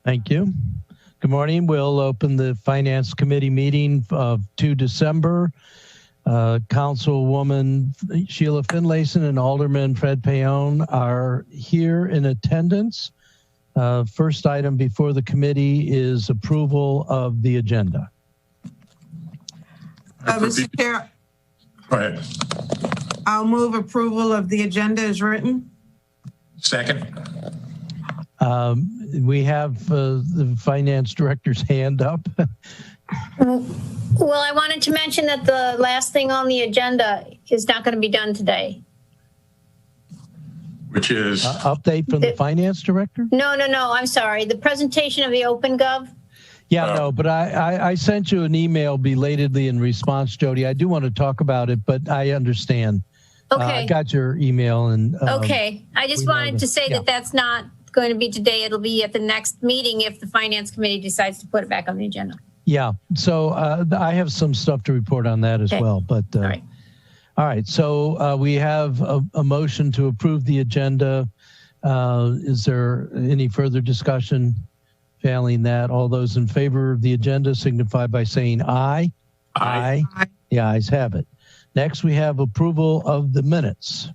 Thank you. Good morning. We'll open the Finance Committee meeting of 2 December. Councilwoman Sheila Finlayson and Alderman Fred Payon are here in attendance. First item before the committee is approval of the agenda. Mr. Chair, go ahead. I'll move approval of the agenda as written. Second. We have the finance director's hand up. Well, I wanted to mention that the last thing on the agenda is not going to be done today. Which is? Update from the finance director? No. I'm sorry. The presentation of the Opengov. Yeah, no, but I sent you an email belatedly in response, Jody. I do want to talk about it, but I understand. Okay. I got your email. And okay. I just wanted to say that that's not going to be today. It'll be at the next meeting if the Finance Committee decides to put it back on the agenda. Yeah. So I have some stuff to report on that as well. But all right. All right. So we have a motion to approve the agenda. Is there any further discussion? Failing that, all those in favor of the agenda signify by saying aye. Aye. Aye. The ayes have it. Next, we have approval of the minutes.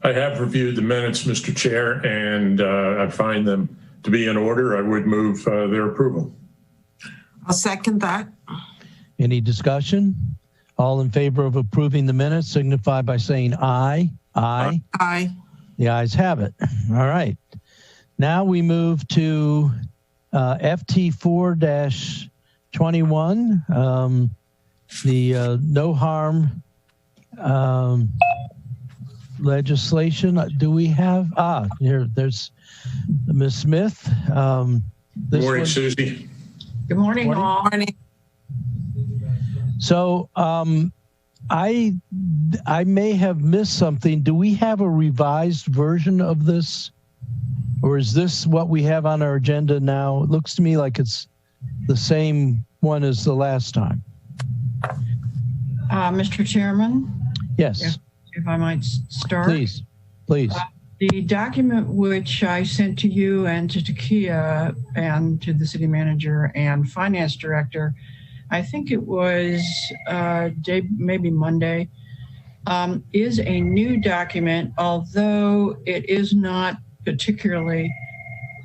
I have reviewed the minutes, Mr. Chair, and I find them to be in order. I would move their approval. I'll second that. Any discussion? All in favor of approving the minutes signify by saying aye. Aye. Aye. The ayes have it. All right. Now we move to FT 4-21, the no harm legislation. Do we have, there's Ms. Smith. Good morning, Susie. Good morning, all. Morning. So I may have missed something. Do we have a revised version of this? Or is this what we have on our agenda now? It looks to me like it's the same one as the last time. Mr. Chairman? Yes. If I might start. Please. The document which I sent to you and to Takia and to the city manager and finance director, I think it was maybe Monday, is a new document, although it is not particularly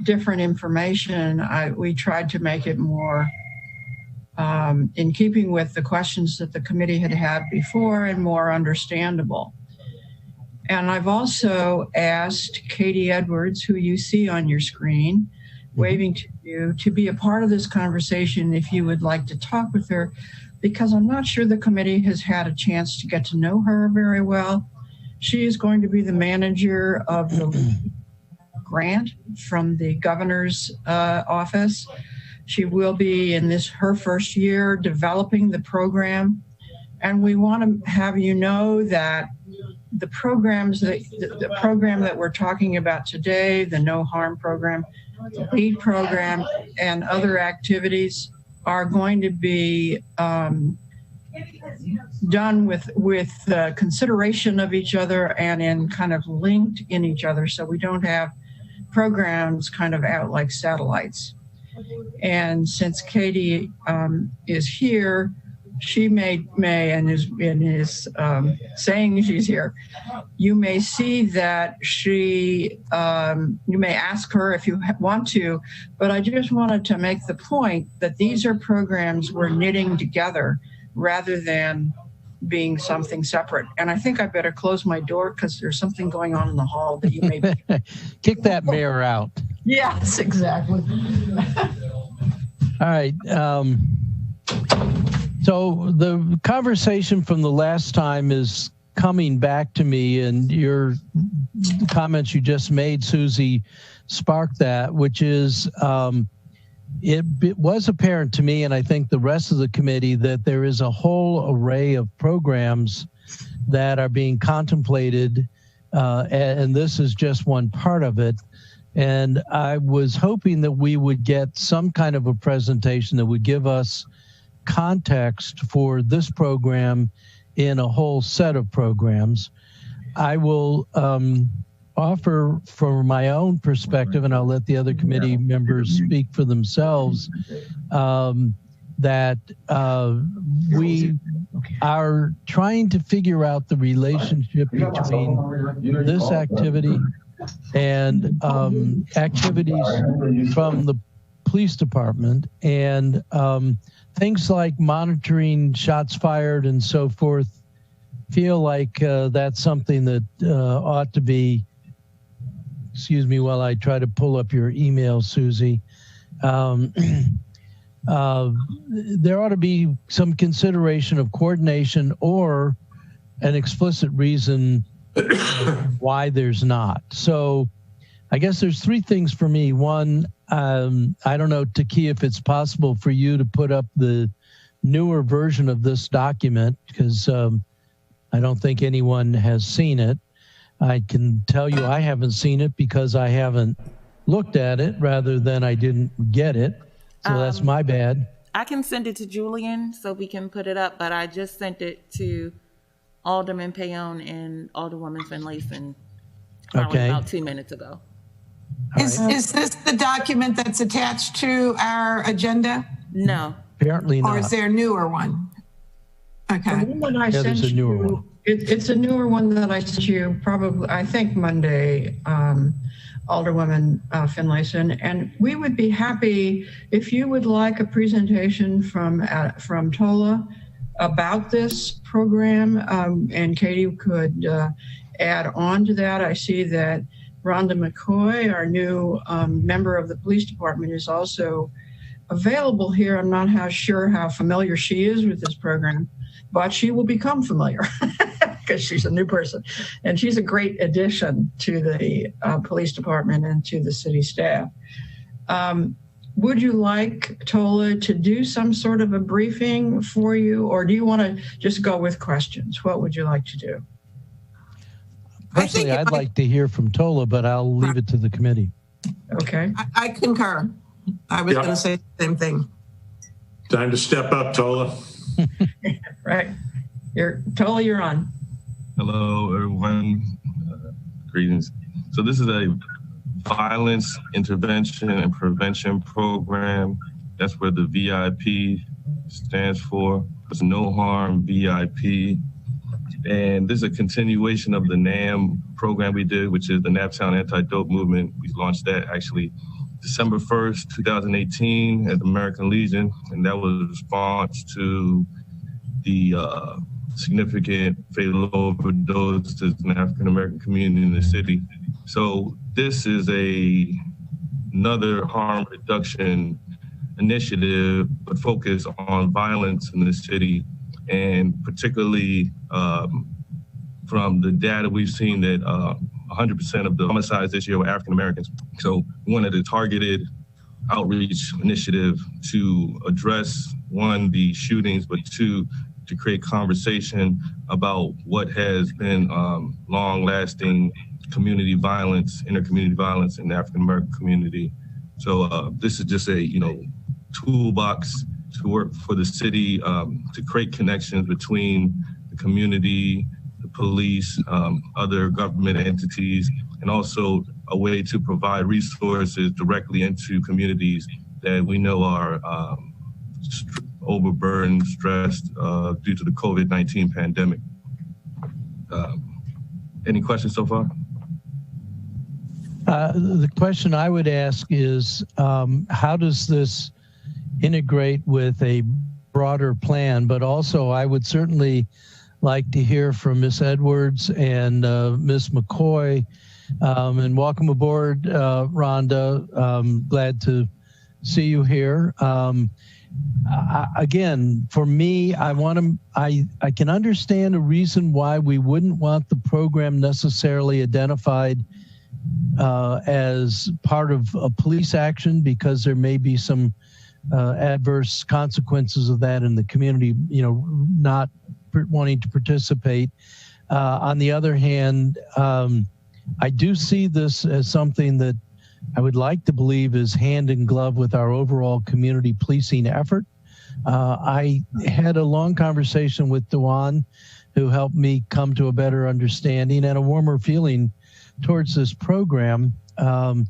different information. We tried to make it more in keeping with the questions that the committee had before and more understandable. And I've also asked Katie Edwards, who you see on your screen, waving to you, to be a part of this conversation if you would like to talk with her, because I'm not sure the committee has had a chance to get to know her very well. She is going to be the manager of the grant from the governor's office. She will be in her first year developing the program. And we want to have you know that the programs the program that we're talking about today, the No Harm program, the LEAD program, and other activities are going to be done with consideration of each other and in kind of linked in each other, so we don't have programs kind of out like satellites. And since Katie is here, she may and is saying she's here, you may see that she, you may ask her if you want to, but I just wanted to make the point that these are programs we're knitting together rather than being something separate. And I think I better close my door because there's something going on in the hall that you may be. Kick that mayor out. Yes, exactly. All right. So the conversation from the last time is coming back to me, and your comments you just made, Susie, sparked that, which is it was apparent to me, and I think the rest of the committee, that there is a whole array of programs that are being contemplated, and this is just one part of it. And I was hoping that we would get some kind of a presentation that would give us context for this program in a whole set of programs. I will offer from my own perspective, and I'll let the other committee members speak for themselves, that we are trying to figure out the relationship between this activity and activities from the police department, and things like monitoring shots fired and so forth feel like that's something that ought to be, excuse me while I try to pull up your email, Susie. There ought to be some consideration of coordination or an explicit reason why there's not. So I guess there's three things for me. One, I don't know, Taki, if it's possible for you to put up the newer version of this document, because I don't think anyone has seen it. I can tell you I haven't seen it because I haven't looked at it rather than I didn't get it. So that's my bad. I can send it to Julian so we can put it up, but I just sent it to Alderman Payon and Alderwoman Finlayson probably about 2 minutes ago. Is this the document that's attached to our agenda? No. Apparently not. Or is there a newer one? Okay. The one I sent there's a newer you, one. It's a newer one that I sent you probably, I think Monday, Alderwoman Finlayson, and we would be happy if you would like a presentation from Tola about this program, and Katie could add on to that. I see that Rhonda McCoy, our new member of the police department, is also available here. I'm not sure how familiar she is with this program, but she will become familiar because she's a new person. And she's a great addition to the police department and to the city staff. Would you like Tola to do some sort of a briefing for you, or do you want to just go with questions? What would you like to do? Personally, I'd like to hear from Tola, but I'll leave it to the committee. Okay. I concur. I was going to say the same thing. Time to step up, Tola. Right. Tola, you're on. Hello, everyone. Greetings. So this is a violence intervention and prevention program. That's where the VIP stands for. It's no harm VIP. And this is a continuation of the NAM program we did, which is the Naptown Anti-Dope Movement. We launched that actually December 1st, 2018 at the American Legion. And that was a response to the significant fatal overdoses in the African-American community in the city. So this is another harm reduction initiative, but focused on violence in the city, and particularly from the data we've seen that 100% of the homicides this year were African-Americans. So we wanted a targeted outreach initiative to address, one, the shootings, but two, to create conversation about what has been long-lasting community violence, inter-community violence in the African-American community. So this is just a toolbox to work for the city to create connections between the community, the police, other government entities, and also a way to provide resources directly into communities that we know are overburdened, stressed due to the COVID-19 pandemic. Any questions so far? The question I would ask is, how does this integrate with a broader plan? But also, I would certainly like to hear from Ms. Edwards and Ms. McCoy. And welcome aboard, Rhonda. Glad to see you here. Again, for me, I can understand a reason why we wouldn't want the program necessarily identified as part of a police action, because there may be some adverse consequences of that in the community, not wanting to participate. On the other hand, I do see this as something that I would like to believe is hand in glove with our overall community policing effort. I had a long conversation with Dewan, who helped me come to a better understanding and a warmer feeling towards this program. I'd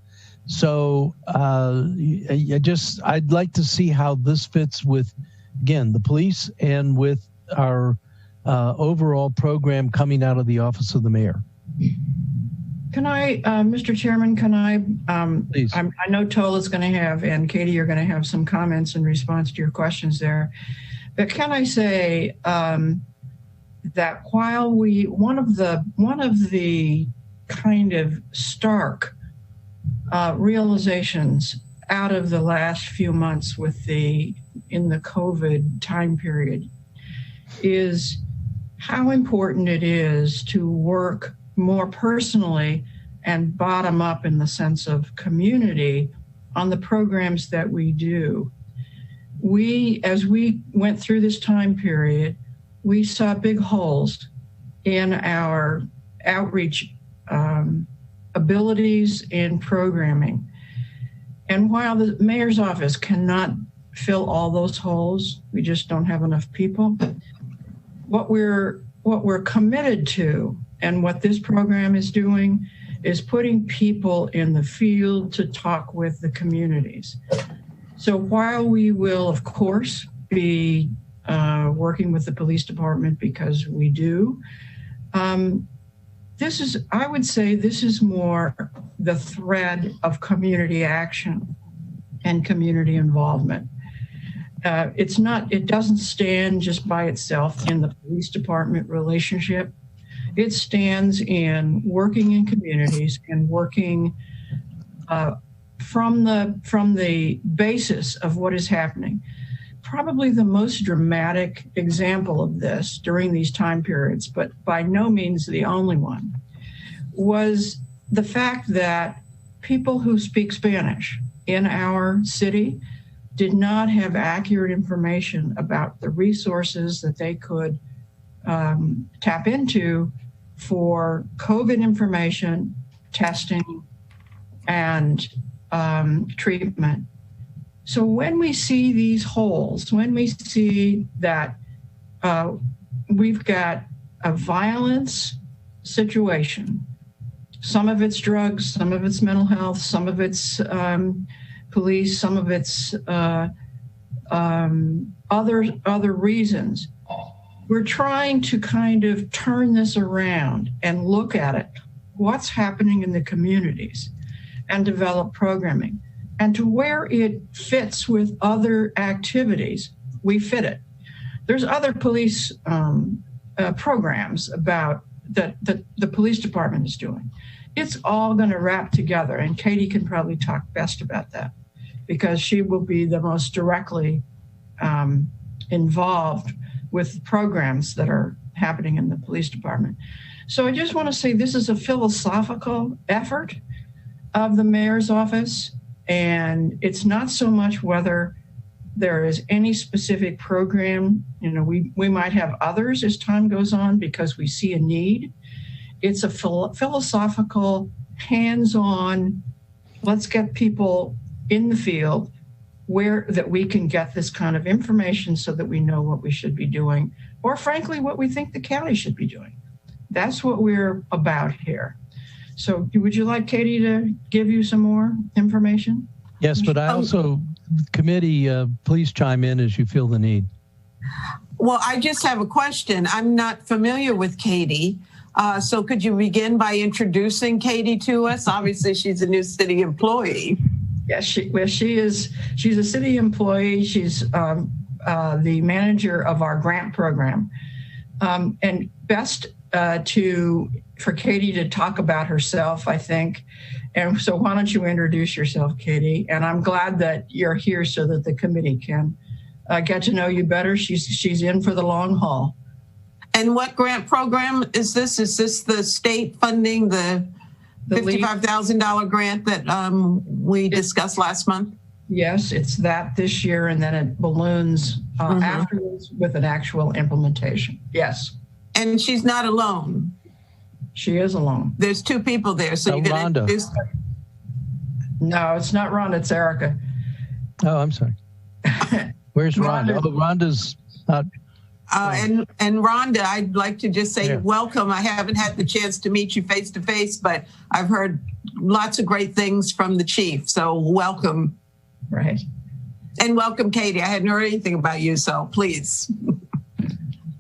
like to see how this fits with, again, the police and with our overall program coming out of the Office of the Mayor. Can I, Mr. Chairman, can I, Please. I know Tola's going to have, and Katie, you're going to have some comments in response to your questions there. But can I say that while one of the kind of stark realizations out of the last few months in the COVID time period is how important it is to work more personally and bottom up in the sense of community on the programs that we do. As we went through this time period, we saw big holes in our outreach abilities in programming. And while the mayor's office cannot fill all those holes, we just don't have enough people. What we're committed to, and what this program is doing, is putting people in the field to talk with the communities. So while we will, of course, be working with the police department because we do, I would say this is more the thread of community action and community involvement. It doesn't stand just by itself in the police department relationship. It stands in working in communities and working from the basis of what is happening. Probably the most dramatic example of this during these time periods, but by no means the only one, was the fact that people who speak Spanish in our city did not have accurate information about the resources that they could tap into for COVID information, testing, and treatment. So when we see these holes, when we see that we've got a violence situation, some of it's drugs, some of it's mental health, some of it's police, some of it's other reasons, we're trying to kind of turn this around and look at it, what's happening in the communities, and develop programming. And to where it fits with other activities, we fit it. There's other police programs about that the police department is doing. It's all going to wrap together, and Katie can probably talk best about that because she will be the most directly involved with programs that are happening in the police department. So I just want to say this is a philosophical effort of the mayor's office, and it's not so much whether there is any specific program. You know, we might have others as time goes on because we see a need. It's a philosophical, hands-on, let's get people in the field where that we can get this kind of information so that we know what we should be doing, or frankly, what we think the county should be doing. That's what we're about here. So would you like Katie to give you some more information? Yes, but I also, committee, please chime in as you feel the need. Well, I just have a question. I'm not familiar with Katie. So could you begin by introducing Katie to us? Obviously, she's a new city employee. Yes, she's a city employee. She's the manager of our grant program. And best for Katie to talk about herself, I think. And so why don't you introduce yourself, Katie? And I'm glad that you're here so that the committee can get to know you better. She's in for the long haul. And what grant program is this? Is this the state funding the $55,000 grant that we discussed last month? Yes, it's that this year, and then it balloons afterwards with an actual implementation. Yes. And she's not alone. She is alone. There's two people there, so you're going to introduce. No, it's not Rhonda, it's Erica. Oh, I'm sorry. Where's Rhonda? Oh, Rhonda's not And Rhonda, I'd like to just say welcome. I haven't had the chance to meet you face to face, but I've heard lots of great things from the chief. So welcome. Right. And welcome, Katie. I hadn't heard anything about you, so please.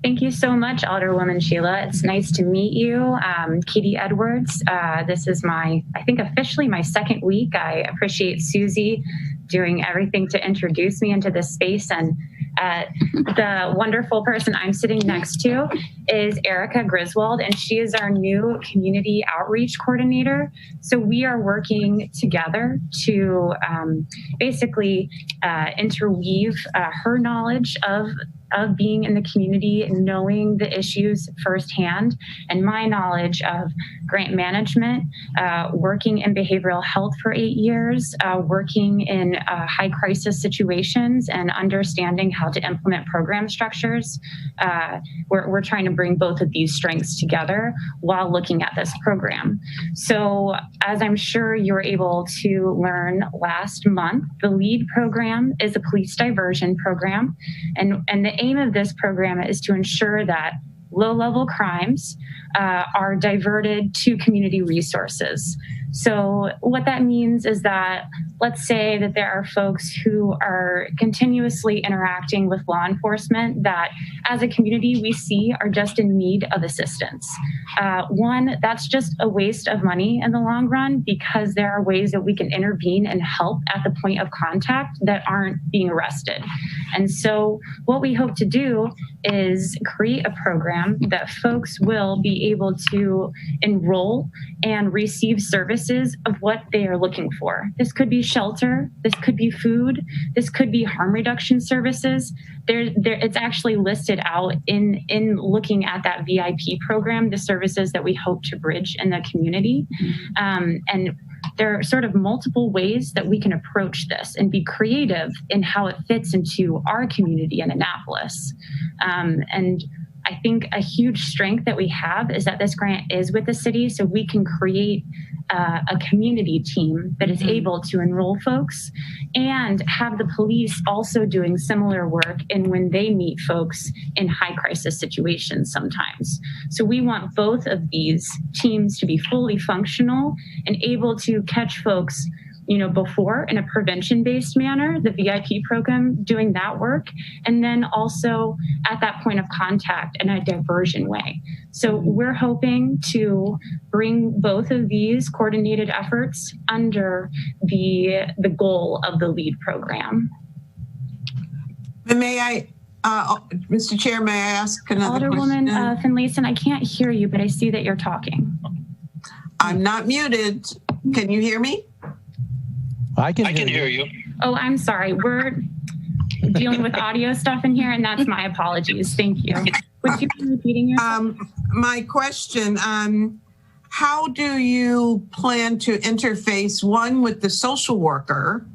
Thank you so much, Alderwoman Sheila. It's nice to meet you. Katie Edwards. This is I think officially my second week. I appreciate Susie doing everything to introduce me into this space. And the wonderful person I'm sitting next to is Erica Griswold, and she is our new community outreach coordinator. So we are working together to basically interweave her knowledge of being in the community and knowing the issues firsthand, and my knowledge of grant management, working in behavioral health for 8 years, working in high crisis situations and understanding how to implement program structures. We're trying to bring both of these strengths together while looking at this program. So as I'm sure you were able to learn last month, the LEAD program is a police diversion program. And the aim of this program is to ensure that low-level crimes are diverted to community resources. So what that means is that, let's say that there are folks who are continuously interacting with law enforcement that as a community we see are just in need of assistance. One, that's just a waste of money in the long run, because there are ways that we can intervene and help at the point of contact that aren't being arrested. And so what we hope to do is create a program that folks will be able to enroll and receive services of what they are looking for. This could be shelter, this could be food, this could be harm reduction services. It's actually listed out in looking at that VIP program, the services that we hope to bridge in the community. And there are sort of multiple ways that we can approach this and be creative in how it fits into our community in Annapolis. And I think a huge strength that we have is that this grant is with the city, so we can create a community team that is able to enroll folks and have the police also doing similar work in when they meet folks in high crisis situations sometimes. So we want both of these teams to be fully functional and able to catch folks before in a prevention-based manner, the VIP program doing that work, and then also at that point of contact in a diversion way. So we're hoping to bring both of these coordinated efforts under the goal of the LEAD program. May I, Mr. Chair, may I ask another question? Alderwoman Finlayson, I can't hear you, but I see that you're talking. I'm not muted. Can you hear me? I can hear you. Oh, I'm sorry. We're dealing with audio stuff in here, and that's my apologies. Thank you. Would you be repeating yourself? My question, how do you plan to interface, one, with the social worker,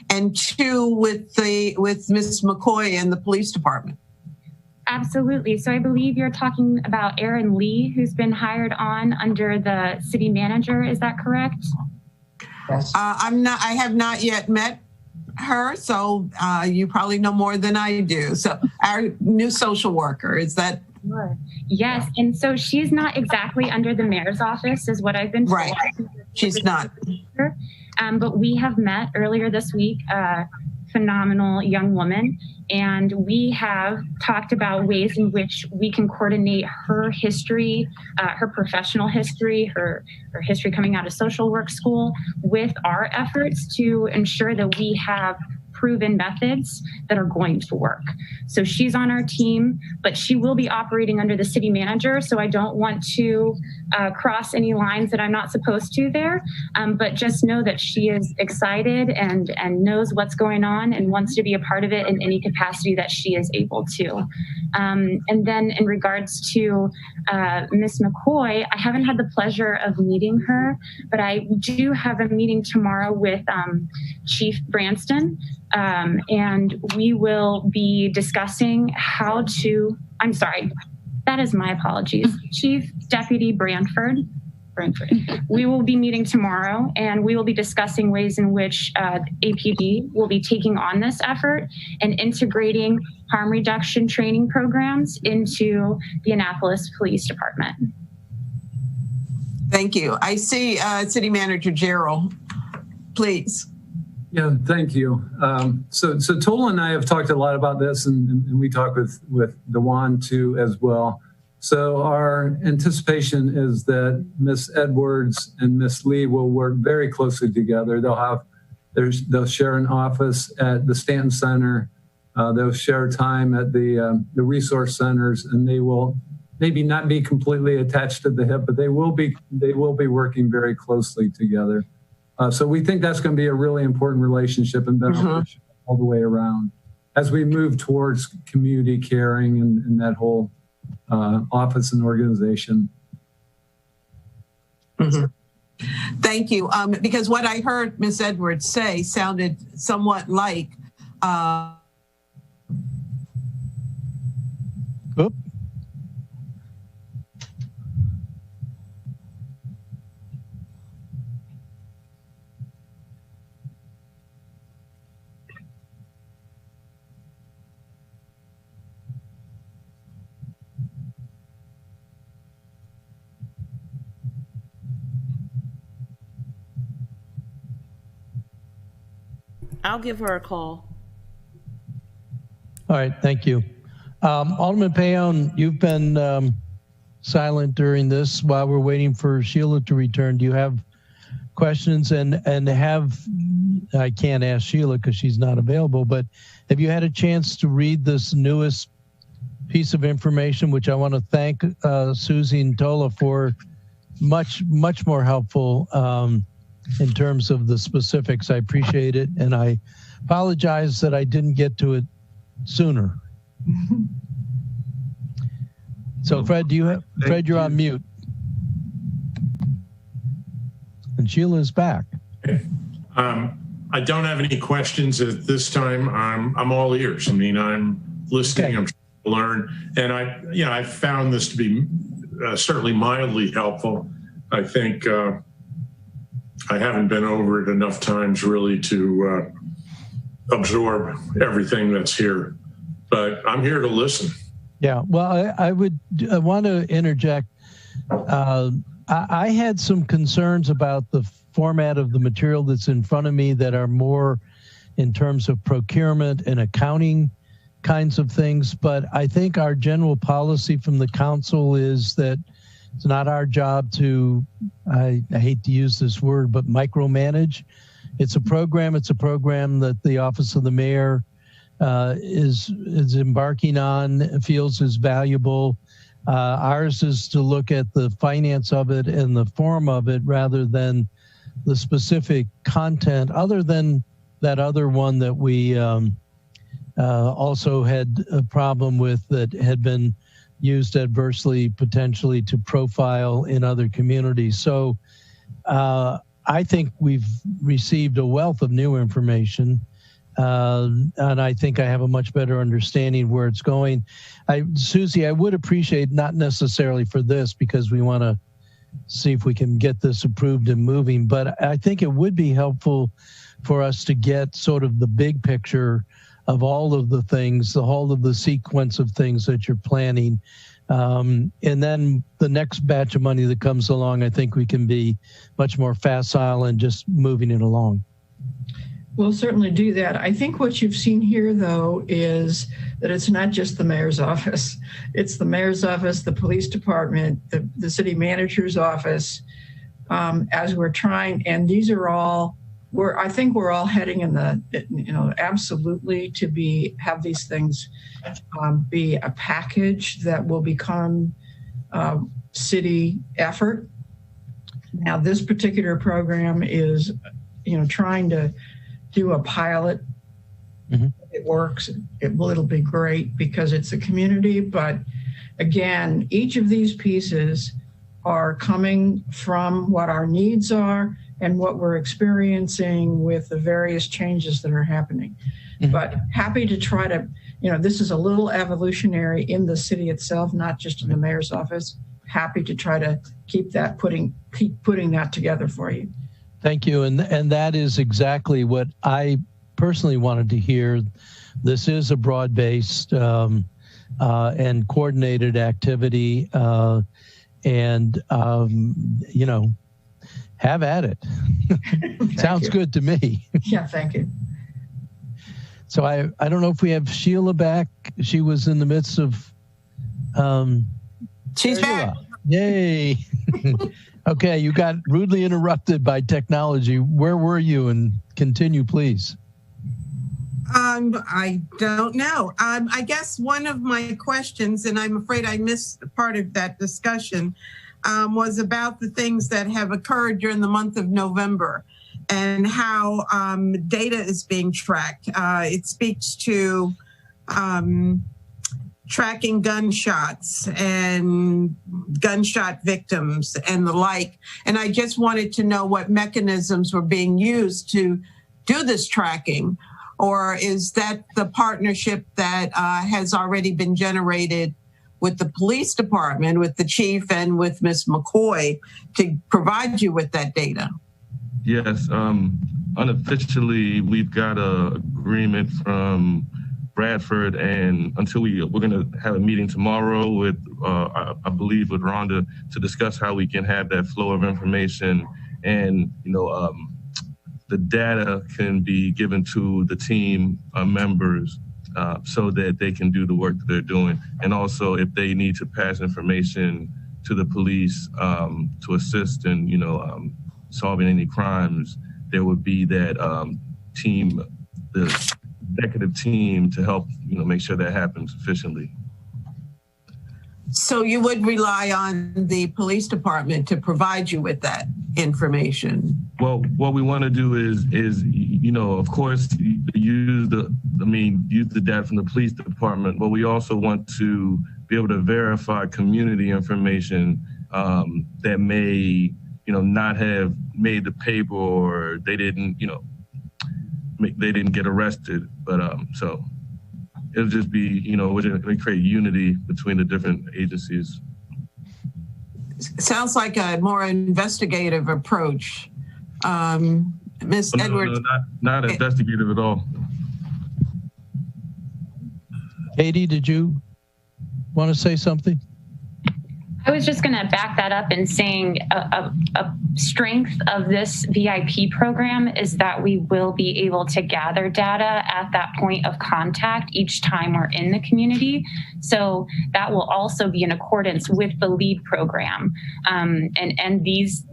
and two, with Ms. McCoy and the police department? Absolutely. So I believe you're talking about Erin Lee, who's been hired on under the city manager. Is that correct? Yes. I have not yet met her, so you probably know more than I do. So our new social worker, is that? Sure. Yes, and so she's not exactly under the mayor's office, is what I've been told. Right, she's not. But we have met earlier this week, a phenomenal young woman, and we have talked about ways in which we can coordinate her history, her professional history, her history coming out of social work school with our efforts to ensure that we have proven methods that are going to work. So she's on our team, but she will be operating under the city manager. So I don't want to cross any lines that I'm not supposed to there. But just know that she is excited and knows what's going on and wants to be a part of it in any capacity that she is able to. And then in regards to Ms. McCoy, I haven't had the pleasure of meeting her, but I do have a meeting tomorrow with Chief Branston. And we will be discussing how to, I'm sorry, that is my apologies, Chief Deputy Branford. We will be meeting tomorrow, and we will be discussing ways in which APD will be taking on this effort and integrating harm reduction training programs into the Annapolis Police Department. Thank you. I see City Manager Gerald, please. Yeah, thank you. So Tola and I have talked a lot about this, and we talk with Dewan too as well. So our anticipation is that Ms. Edwards and Ms. Lee will work very closely together. They'll share an office at the Stanton Center. They'll share time at the resource centers, and they will maybe not be completely attached to the hip, but they will be working very closely together. So we think that's going to be a really important relationship and beneficial all the way around as we move towards community caring and that whole office and organization. Thank you. Because what I heard Ms. Edwards say sounded somewhat like I'll give her a call. All right, thank you. Alderman Payon, you've been silent during this while we're waiting for Sheila to return. Do you have questions? And I can't ask Sheila because she's not available, but have you had a chance to read this newest piece of information, which I want to thank Susie and Tola for? Much more helpful in terms of the specifics. I appreciate it, and I apologize that I didn't get to it sooner. So Fred, Fred, you're on mute. And Sheila is back. I don't have any questions at this time. I'm all ears. I mean, I'm listening. Okay. I'm trying to learn, and I found this to be certainly mildly helpful. I think I haven't been over it enough times really to absorb everything that's here, but I'm here to listen. Yeah, well, I want to interject. I had some concerns about the format of the material that's in front of me that are more in terms of procurement and accounting kinds of things, but I think our general policy from the council is that it's not our job to, I hate to use this word, but micromanage. It's a program that the Office of the Mayor is embarking on, feels is valuable. Ours is to look at the finance of it and the form of it rather than the specific content, other than that other one that we also had a problem with that had been used adversely, potentially to profile in other communities. So I think we've received a wealth of new information, and I think I have a much better understanding of where it's going. Susie, I would appreciate, not necessarily for this, because we want to see if we can get this approved and moving, but I think it would be helpful for us to get sort of the big picture of all of the things, the whole of the sequence of things that you're planning. And then the next batch of money that comes along, I think we can be much more facile and just moving it along. We'll certainly do that. I think what you've seen here, though, is that it's not just the mayor's office. It's the mayor's office, the police department, the city manager's office, as we're trying. And these are all, I think we're all heading in the, absolutely to have these things be a package that will become city effort. Now, this particular program is, trying to do a pilot. Mm-hmm. If it works, it'll be great because it's a community. But again, each of these pieces are coming from what our needs are and what we're experiencing with the various changes that are happening. Mm-hmm. But happy to try to, this is a little evolutionary in the city itself, not just in the mayor's office. happy to try to keep putting that together for you. Thank you. And that is exactly what I personally wanted to hear. This is a broad-based and coordinated activity, and you know, have at it. Sounds good to me. Yeah, thank you. So I don't know if we have Sheila back. She was in the midst of. She's back. Yay. Okay, you got rudely interrupted by technology. Where were you? And continue, please. I don't know. I guess one of my questions, and I'm afraid I missed part of that discussion, was about the things that have occurred during the month of November and how data is being tracked. It speaks to tracking gunshots and gunshot victims and the like. And I just wanted to know what mechanisms were being used to do this tracking, or is that the partnership that has already been generated with the police department, with the chief and with Ms. McCoy to provide you with that data? Yes, unofficially, we've got an agreement from Bradford, and until we're going to have a meeting tomorrow with, I believe, with Rhonda to discuss how we can have that flow of information, and the data can be given to the team members so that they can do the work that they're doing, and also if they need to pass information to the police to assist in solving any crimes, there would be that team, the executive team, to help make sure that happens efficiently. So you would rely on the police department to provide you with that information? Well, what we want to do is of course use the data from the police department, but we also want to be able to verify community information that may not have made the paper, or they didn't get arrested, but so it'll just be we create unity between the different agencies. Sounds like a more investigative approach. Ms. Edwards. No, not investigative at all. Katie, did you want to say something? I was just going to back that up and saying a strength of this VIP program is that we will be able to gather data at that point of contact each time we're in the community. So that will also be in accordance with the LEAD program. And these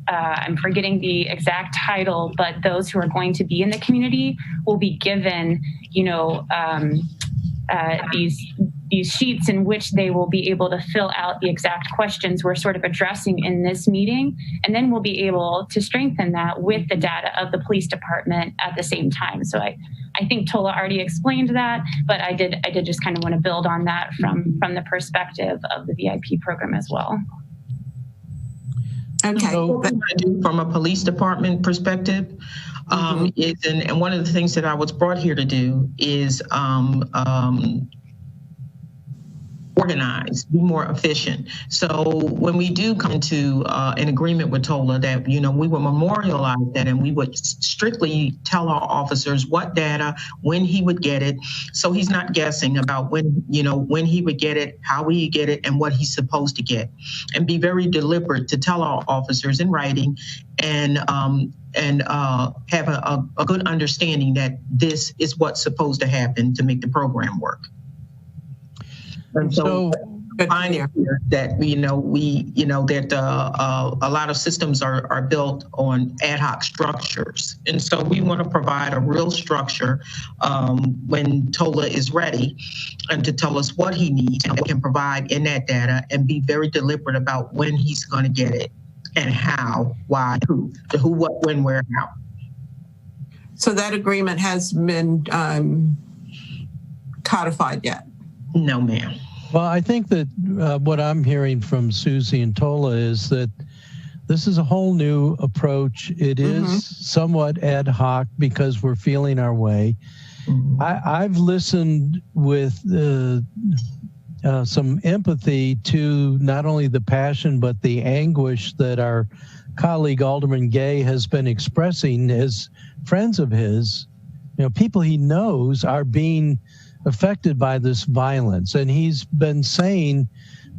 I'm forgetting the exact title, but those who are going to be in the community will be given, these sheets in which they will be able to fill out the exact questions we're sort of addressing in this meeting. And then we'll be able to strengthen that with the data of the police department at the same time. So I think Tola already explained that, but I did just kind of want to build on that from the perspective of the VIP program as well. Okay. So what I do from a police department perspective is, and one of the things that I was brought here to do is organize, be more efficient. So when we do come to an agreement with TOLA that, we would memorialize that, and we would strictly tell our officers what data, when he would get it. So he's not guessing about when he would get it, how he would get it, and what he's supposed to get, and be very deliberate to tell our officers in writing and have a good understanding that this is what's supposed to happen to make the program work. And so finding that a lot of systems are built on ad hoc structures, and so we want to provide a real structure when TOLA is ready, and to tell us what he needs and what he can provide in that data, and be very deliberate about when he's going to get it and how, why, who, what, when, where, how. So that agreement has been codified yet? No, ma'am. Well, I think that what I'm hearing from Susie and Tola is that this is a whole new approach. It is somewhat ad hoc because we're feeling our way. I've listened with some empathy to not only the passion but the anguish that our colleague Alderman Gay has been expressing as friends of his. You know, people he knows are being affected by this violence, and he's been saying,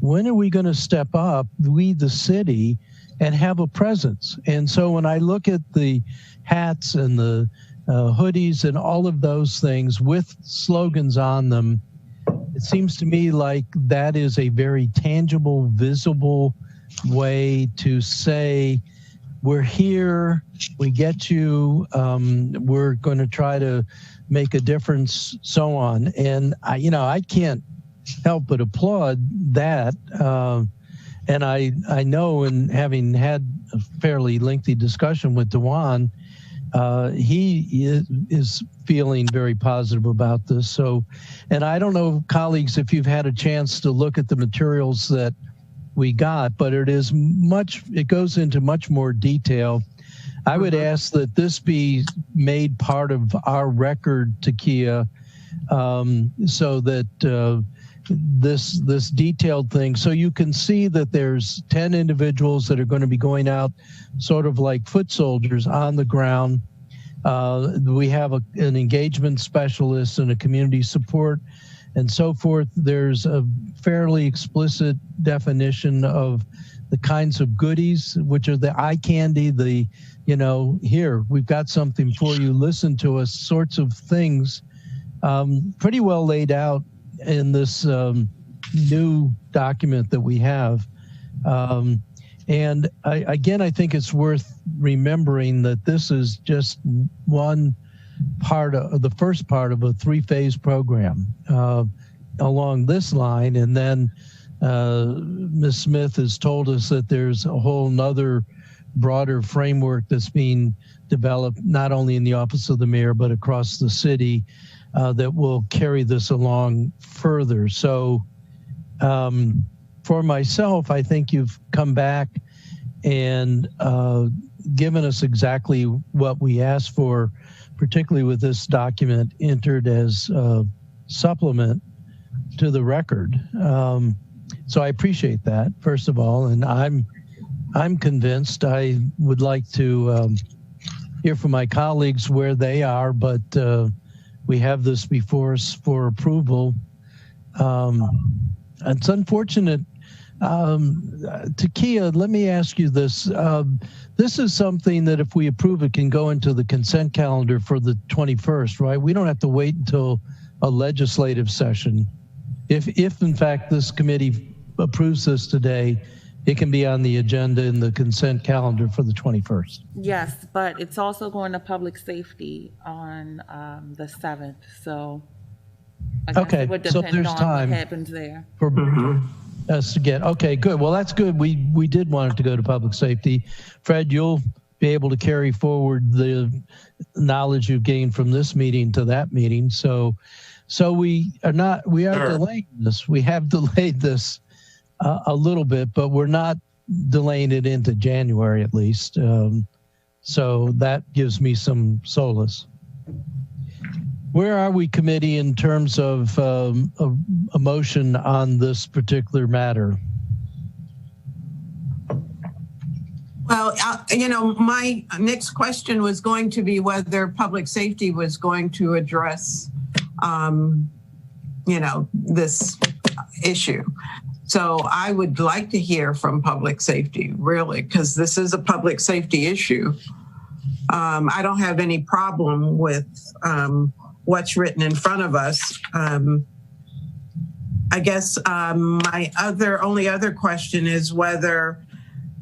when are we going to step up, we the city, and have a presence? And so when I look at the hats and the hoodies and all of those things with slogans on them, it seems to me like that is a very tangible, visible way to say, we're here, we get you, we're going to try to make a difference, so on. And I can't help but applaud that. And I know, in having had a fairly lengthy discussion with Dewan, he is feeling very positive about this. So, and I don't know, colleagues, if you've had a chance to look at the materials that we got, but it goes into much more detail. I would ask that this be made part of our record, Takia, so that this detailed thing, so you can see that there's 10 individuals that are going to be going out sort of like foot soldiers on the ground. We have an engagement specialist and a community support and so forth. There's a fairly explicit definition of the kinds of goodies, which are the eye candy, here, we've got something for you, listen to us, sorts of things, pretty well laid out in this new document that we have. And I think it's worth remembering that this is just one part of the first part of a 3-phase program along this line. And then Ms. Smith has told us that there's a whole nother broader framework that's being developed, not only in the office of the mayor, but across the city, that will carry this along further. So for myself, I think you've come back and given us exactly what we asked for, particularly with this document entered as a supplement to the record. So I appreciate that, first of all, and I'm convinced. I would like to hear from my colleagues where they are, but we have this before us for approval. It's unfortunate. Takia, let me ask you this. This is something that if we approve it can go into the consent calendar for the 21st, right? We don't have to wait until a legislative session. If in fact this committee approves this today, it can be on the agenda in the consent calendar for the 21st. Yes, but it's also going to public safety on the 7th. So I guess it would depend on what happens there. For us to get, okay, good. Well, that's good. We did want it to go to public safety. Fred, you'll be able to carry forward the knowledge you've gained from this meeting to that meeting. So we are delaying this. We have delayed this a little bit, but we're not delaying it into January at least. So that gives me some solace. Where are we, committee, in terms of a motion on this particular matter? Well, my next question was going to be whether public safety was going to address, this issue. So I would like to hear from public safety, really, because this is a public safety issue. I don't have any problem with what's written in front of us. I guess my only other question is whether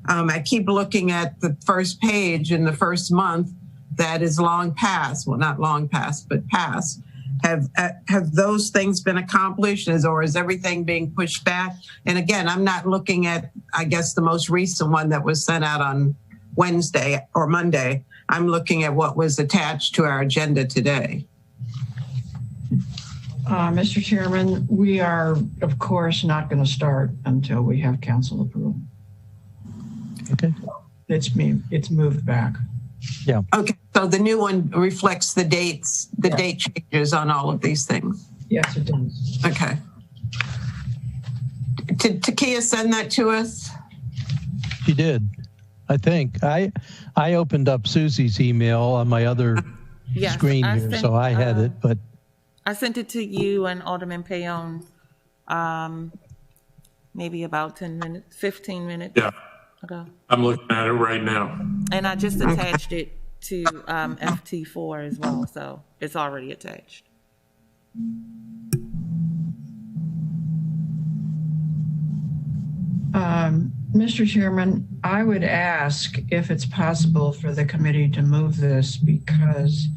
I keep looking at the first page in the first month that is long past. Well, not long past, but past. Have those things been accomplished, or is everything being pushed back? And again, I'm not looking at, I guess, the most recent one that was sent out on Wednesday or Monday. I'm looking at what was attached to our agenda today. Mr. Chairman, we are, of course, not going to start until we have council approval. Okay. It's moved back. Yeah. Okay. So the new one reflects the dates, date changes on all of these things. Yes, it does. Okay. Did Takia send that to us? She did, I think. I opened up Susie's email on my other screen here, so I had it, but I sent it to you and Alderman Payon maybe about 10 minutes, 15 minutes ago. I'm looking at it right now. And I just attached it to FT4 as well, so it's already attached. Mr. Chairman, I would ask if it's possible for the committee to move this, because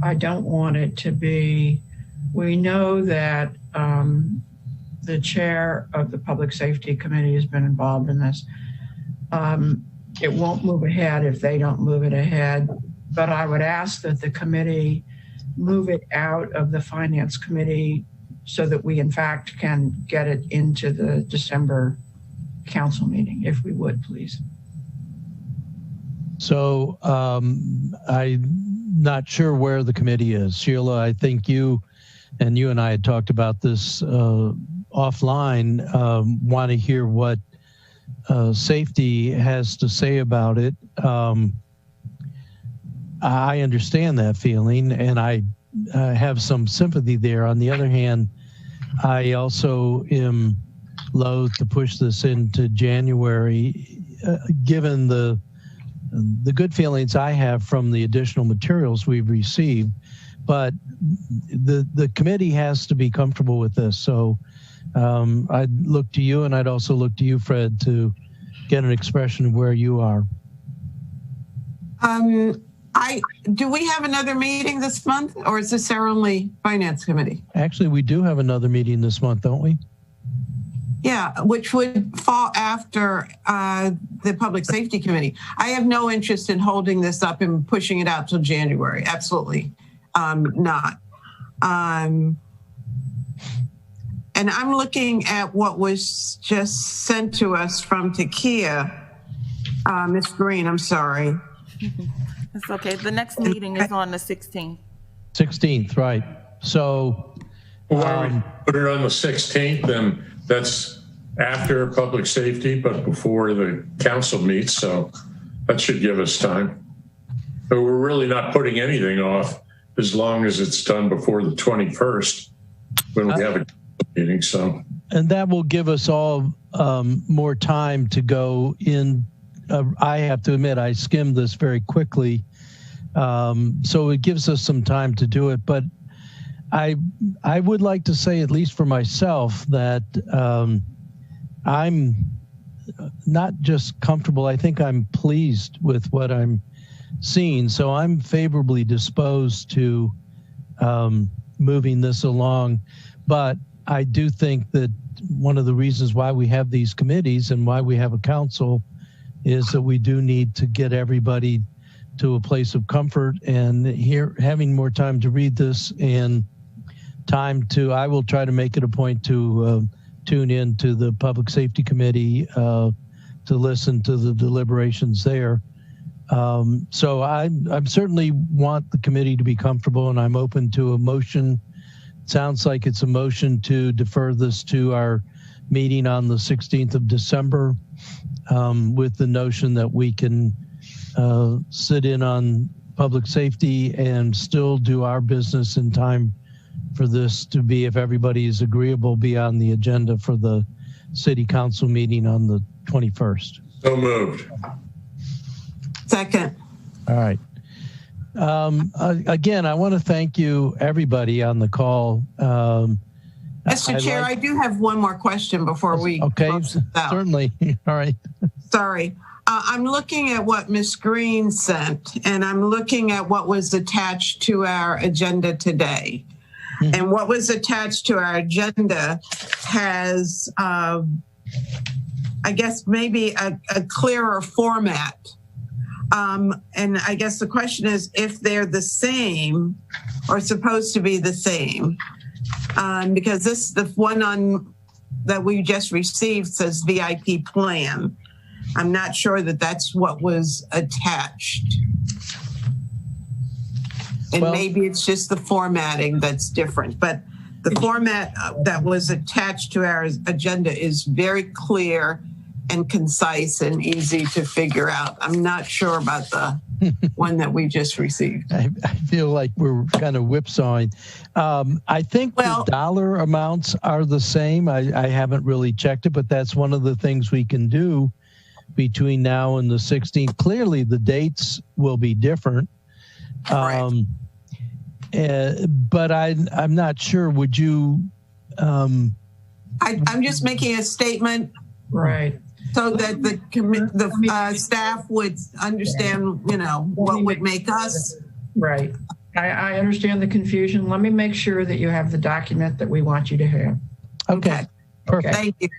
I don't want it to be, we know that the chair of the Public Safety Committee has been involved in this. It won't move ahead if they don't move it ahead, but I would ask that the committee move it out of the Finance Committee so that we in fact can get it into the December council meeting, if we would, please. So I'm not sure where the committee is. Sheila, I think you and I had talked about this offline, want to hear what safety has to say about it. I understand that feeling, and I have some sympathy there. On the other hand, I also am loath to push this into January, given the good feelings I have from the additional materials we've received. But the committee has to be comfortable with this. So I'd look to you, and I'd also look to you, Fred, to get an expression of where you are. Do we have another meeting this month, or is this our only Finance Committee? Actually, we do have another meeting this month, don't we? Yeah, which would fall after the Public Safety Committee. I have no interest in holding this up and pushing it out till January. Absolutely not. And I'm looking at what was just sent to us from Takia. Ms. Green, I'm sorry. It's okay. The next meeting is on the 16th. 16th, right. So Why we put it on the 16th, then that's after public safety, but before the council meets, so that should give us time. But we're really not putting anything off as long as it's done before the 21st when we have a meeting. So, and that will give us all more time to go in. I have to admit, I skimmed this very quickly, so it gives us some time to do it. But I would like to say, at least for myself, that I'm not just comfortable. I think I'm pleased with what I'm seeing. So I'm favorably disposed to moving this along. But I do think that one of the reasons why we have these committees and why we have a council is that we do need to get everybody to a place of comfort, and here having more time to read this and time to, I will try to make it a point to tune in to the Public Safety Committee to listen to the deliberations there. So I certainly want the committee to be comfortable, and I'm open to a motion. Sounds like it's a motion to defer this to our meeting on the 16th of December, with the notion that we can sit in on public safety and still do our business in time for this to be, if everybody is agreeable, be on the agenda for the city council meeting on the 21st. So moved. Second. All right. Again, I want to thank you, everybody on the call. Mr. Chair, I do have one more question before we close this out. Certainly. All right. Sorry. I'm looking at what Ms. Green sent, and I'm looking at what was attached to our agenda today. Mm-hmm. And what was attached to our agenda has, I guess, maybe a clearer format. And I guess the question is if they're the same or supposed to be the same. Because the one that we just received says VIP plan. I'm not sure that that's what was attached. And maybe it's just the formatting that's different. But the format that was attached to our agenda is very clear and concise and easy to figure out. I'm not sure about the one that we just received. I feel like we're kind of whipsawing. I think the dollar amounts are the same. I haven't really checked it, but that's one of the things we can do between now and the 16th. Clearly, the dates will be different. Right. But I'm not sure. Would you? I'm just making a statement. Right. So that the staff would understand, what would make us. Right. I understand the confusion. Let me make sure that you have the document that we want you to have. Okay. Perfect. Thank you.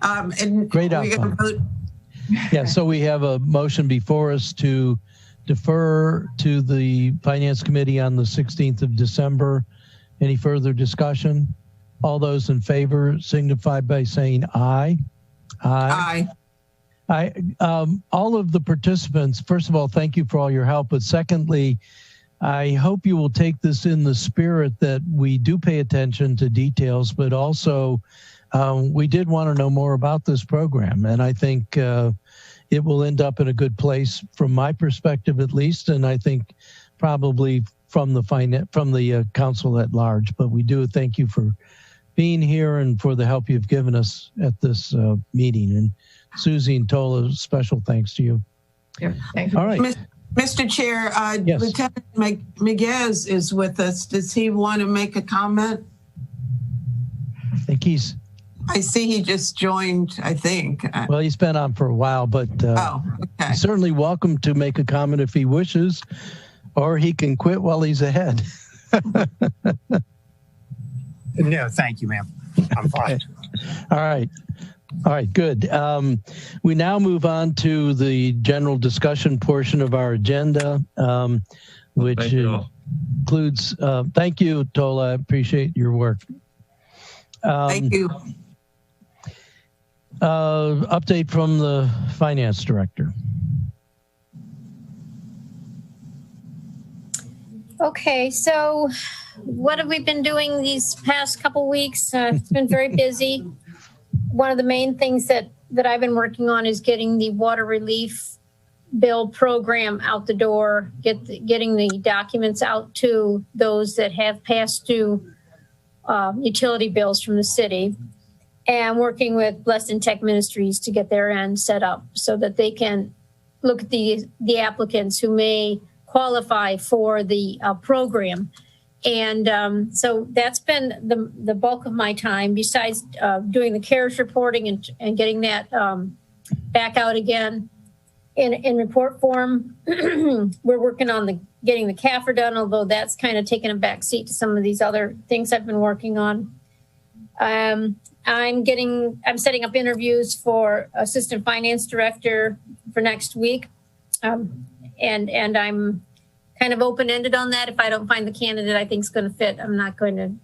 And great outcome. Yeah. So we have a motion before us to defer to the Finance Committee on the 16th of December. Any further discussion? All those in favor signify by saying aye. Aye. All of the participants, first of all, thank you for all your help. But secondly, I hope you will take this in the spirit that we do pay attention to details, but also we did want to know more about this program. And I think it will end up in a good place from my perspective, at least. And I think probably from the council at large. But we do thank you for being here and for the help you've given us at this meeting. And Susie and Tola, special thanks to you. Yeah, thank you. All right. Mr. Chair, yes. Lieutenant Miguez is with us. Does he want to make a comment? I see he just joined, I think. Well, he's been on for a while, but he's certainly welcome to make a comment if he wishes, or he can quit while he's ahead. No, thank you, ma'am. I'm fine. Okay. All right, good. We now move on to the general discussion portion of our agenda, which includes, thank you, Tola, I appreciate your work. Thank you. Update from the Finance Director. Okay, so what have we been doing these past couple weeks? It's been very busy. One of the main things that I've been working on is getting the water relief bill program out the door, getting the documents out to those that have past due utility bills from the city, and working with Blessed Tech Ministries to get their end set up so that they can look at the applicants who may qualify for the program. And so that's been the bulk of my time, besides doing the CARES reporting and getting that back out again in report form. We're working on getting the CAFR done, although that's kind of taken a back seat to some of these other things I've been working on. I'm setting up interviews for Assistant Finance Director for next week. And I'm kind of open-ended on that. If I don't find the candidate I think is going to fit, I'm not going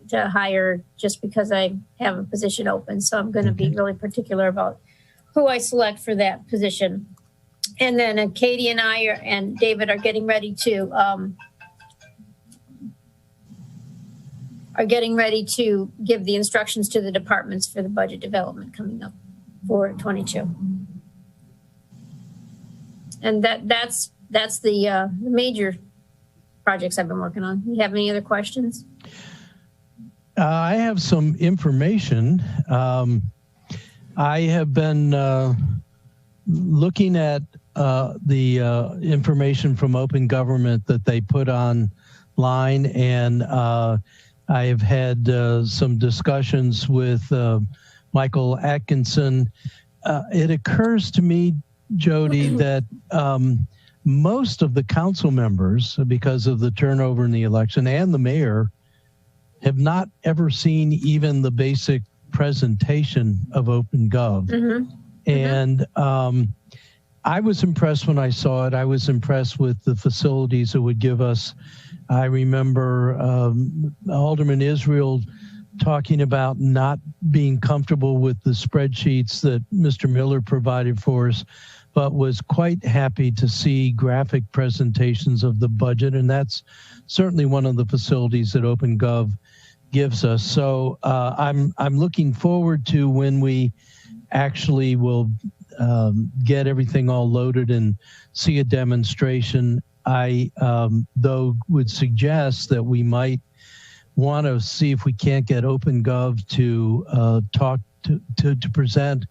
to hire just because I have a position open. So I'm going to be really particular about who I select for that position. And then Katie and I and David are getting ready to give the instructions to the departments for the budget development coming up for 22. And that's the major projects I've been working on. You have any other questions? I have some information. I have been looking at the information from Open Government that they put online, and I have had some discussions with Michael Atkinson. It occurs to me, Jody, that most of the council members, because of the turnover in the election, and the mayor, have not ever seen even the basic presentation of Opengov. Mm-hmm. And I was impressed when I saw it. I was impressed with the facilities it would give us. I remember Alderman Israel talking about not being comfortable with the spreadsheets that Mr. Miller provided for us, but was quite happy to see graphic presentations of the budget. And that's certainly one of the facilities that Opengov gives us. So I'm looking forward to when we actually will get everything all loaded and see a demonstration. I, though, would suggest that we might want to see if we can't get Opengov to talk to present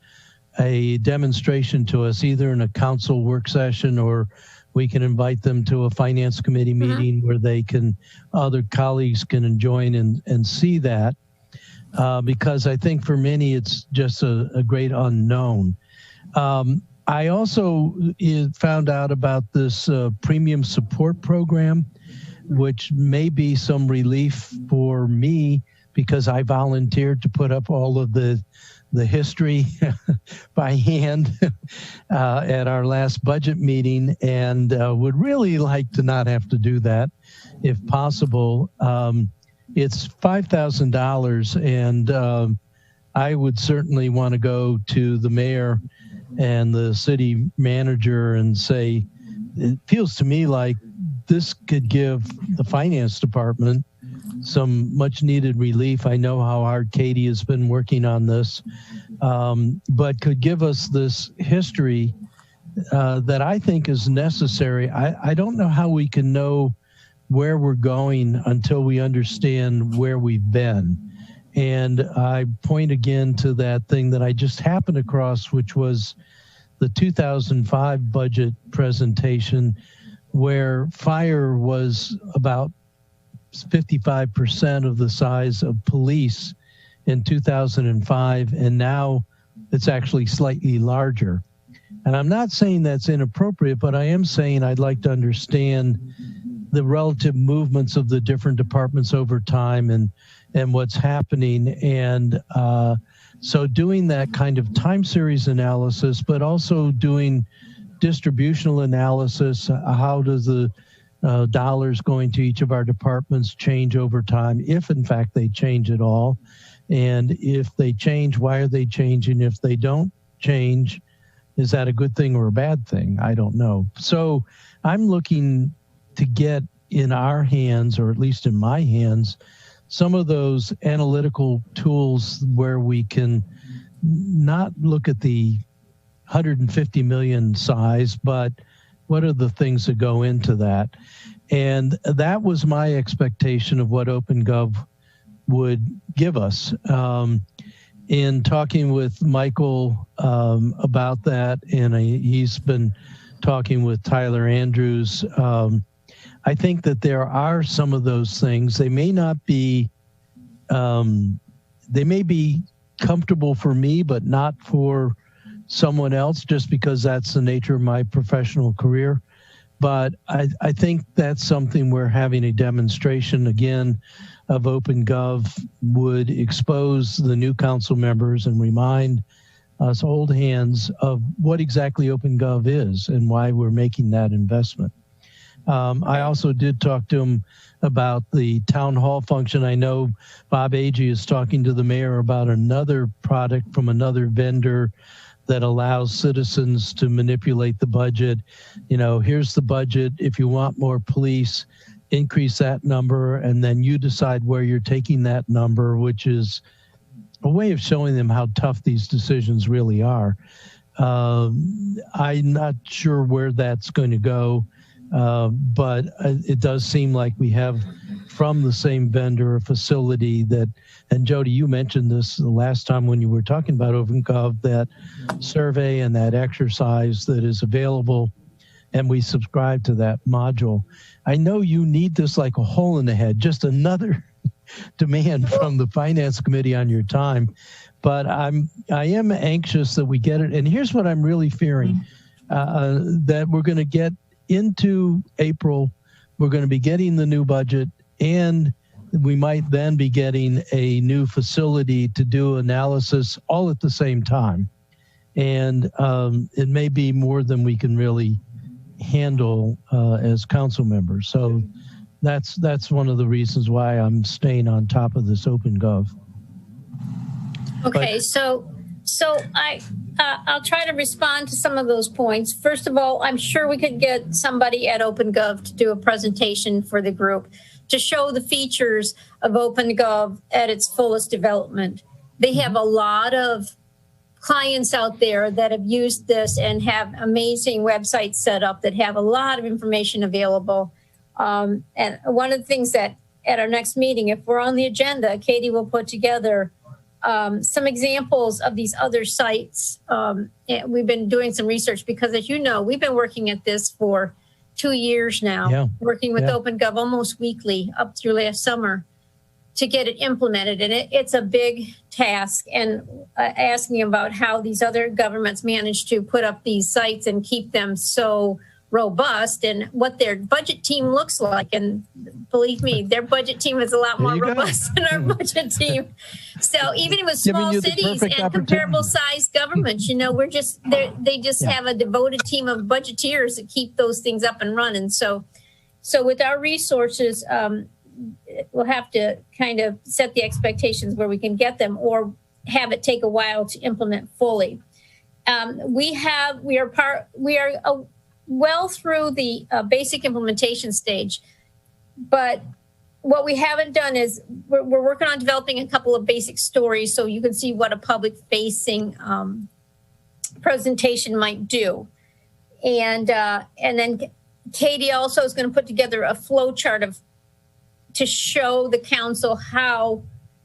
a demonstration to us, either in a council work session, or we can invite them to a finance committee meeting where they can, other colleagues can join and see that. Because I think for many, it's just a great unknown. I also found out about this premium support program, which may be some relief for me because I volunteered to put up all of the history by hand at our last budget meeting, and would really like to not have to do that if possible. It's $5,000, and I would certainly want to go to the mayor and the city manager and say, it feels to me like this could give the finance department some much needed relief. I know how hard Katie has been working on this, but could give us this history that I think is necessary. I don't know how we can know where we're going until we understand where we've been. And I point again to that thing that I just happened across, which was the 2005 budget presentation, where fire was about 55% of the size of police in 2005, and now it's actually slightly larger. And I'm not saying that's inappropriate, but I am saying I'd like to understand the relative movements of the different departments over time and what's happening. And so doing that kind of time series analysis, but also doing distributional analysis, how does the dollars going to each of our departments change over time, if in fact they change at all? And if they change, why are they changing? If they don't change, is that a good thing or a bad thing? I don't know. So I'm looking to get in our hands, or at least in my hands, some of those analytical tools where we can not look at the 150 million size, but what are the things that go into that? And that was my expectation of what Opengov would give us. In talking with Michael about that, and he's been talking with Tyler Andrews, I think that there are some of those things. They may not be, they may be comfortable for me, but not for someone else, just because that's the nature of my professional career. But I think that's something where having a demonstration, again, of Opengov would expose the new council members and remind us old hands of what exactly Opengov is and why we're making that investment. I also did talk to him about the town hall function. I know Bob Agee is talking to the mayor about another product from another vendor that allows citizens to manipulate the budget. You know, here's the budget. If you want more police, increase that number, and then you decide where you're taking that number, which is a way of showing them how tough these decisions really are. I'm not sure where that's going to go. But it does seem like we have from the same vendor a facility that, and Jody, you mentioned this the last time when you were talking about Opengov, that survey and that exercise that is available, and we subscribe to that module. I know you need this like a hole in the head, just another demand from the finance committee on your time, but I am anxious that we get it. And here's what I'm really fearing, that we're going to get into April, we're going to be getting the new budget, and we might then be getting a new facility to do analysis all at the same time. And it may be more than we can really handle as council members. So that's one of the reasons why I'm staying on top of this Opengov. Okay, so I'll try to respond to some of those points. First of all, I'm sure we could get somebody at Opengov to do a presentation for the group. to show the features of Opengov at its fullest development. They have a lot of clients out there that have used this and have amazing websites set up that have a lot of information available. And one of the things that at our next meeting, if we're on the agenda, Katie will put together some examples of these other sites. And we've been doing some research because, as you know, we've been working at this for 2 years now, working with Opengov almost weekly up through last summer to get it implemented. And it's a big task, and asking about how these other governments manage to put up these sites and keep them so robust and what their budget team looks like. And believe me, their budget team is a lot more robust than our budget team. So even with small cities and comparable sized governments, you know, they just have a devoted team of budgeteers that keep those things up and running. So with our resources, we'll have to kind of set the expectations where we can get them, or have it take a while to implement fully. We are well through the basic implementation stage, but what we haven't done is we're working on developing a couple of basic stories so you can see what a public-facing presentation might do, and then Katie also is going to put together a flow chart to show the council how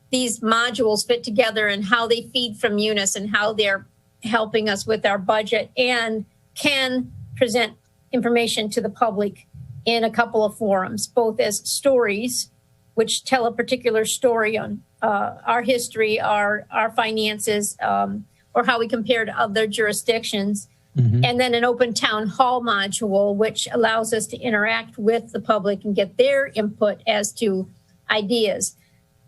these modules fit together and how they feed from Munis and how they're helping us with our budget, and can present information to the public in a couple of forums, both as stories, which tell a particular story on our history, our finances, or how we compare to other jurisdictions. And then an open town hall module, which allows us to interact with the public and get their input as to ideas.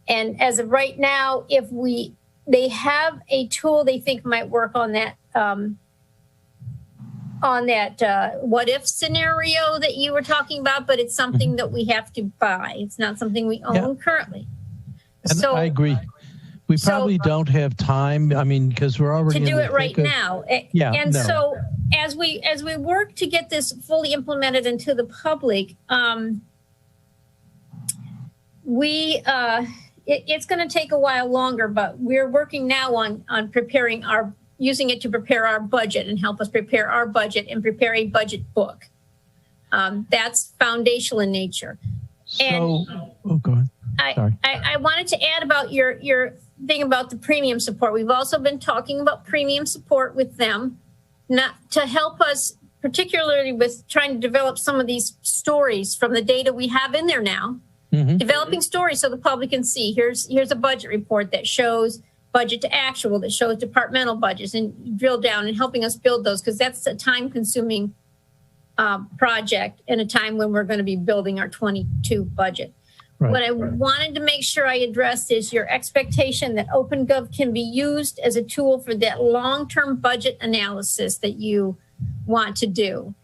And as of right now, they have a tool they think might work on that what if scenario that you were talking about, but it's something that we have to buy. It's not something we own currently. And so I agree. We probably don't have time. I mean, because we're already to do it right now. So as we work to get this fully implemented into the public, it's going to take a while longer, but we're working now on preparing using it to prepare our budget and help us prepare our budget and prepare a budget book. That's foundational in nature. So, go ahead. I wanted to add about your thing about the premium support. We've also been talking about premium support with them, not to help us, particularly with trying to develop some of these stories from the data we have in there now. Developing stories so the public can see. Here's a budget report that shows budget to actual, that shows departmental budgets, and drill down and helping us build those, because that's a time-consuming project in a time when we're going to be building our 22 budget. Right. What I wanted to make sure I addressed is your expectation that Opengov can be used as a tool for that long-term budget analysis that you want to do.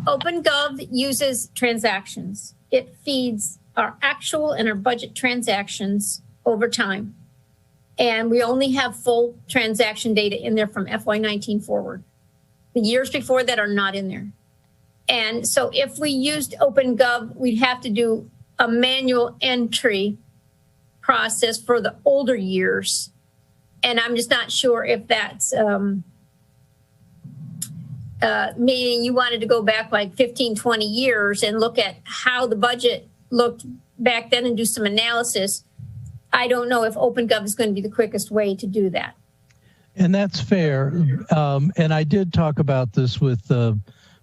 Opengov uses transactions. It feeds our actual and our budget transactions over time. And we only have full transaction data in there from FY19 forward. The years before that are not in there. And so if we used Opengov, we'd have to do a manual entry process for the older years. And I'm just not sure if that's meaning you wanted to go back like 15, 20 years and look at how the budget looked back then and do some analysis. I don't know if Opengov is going to be the quickest way to do that. And that's fair. And I did talk about this with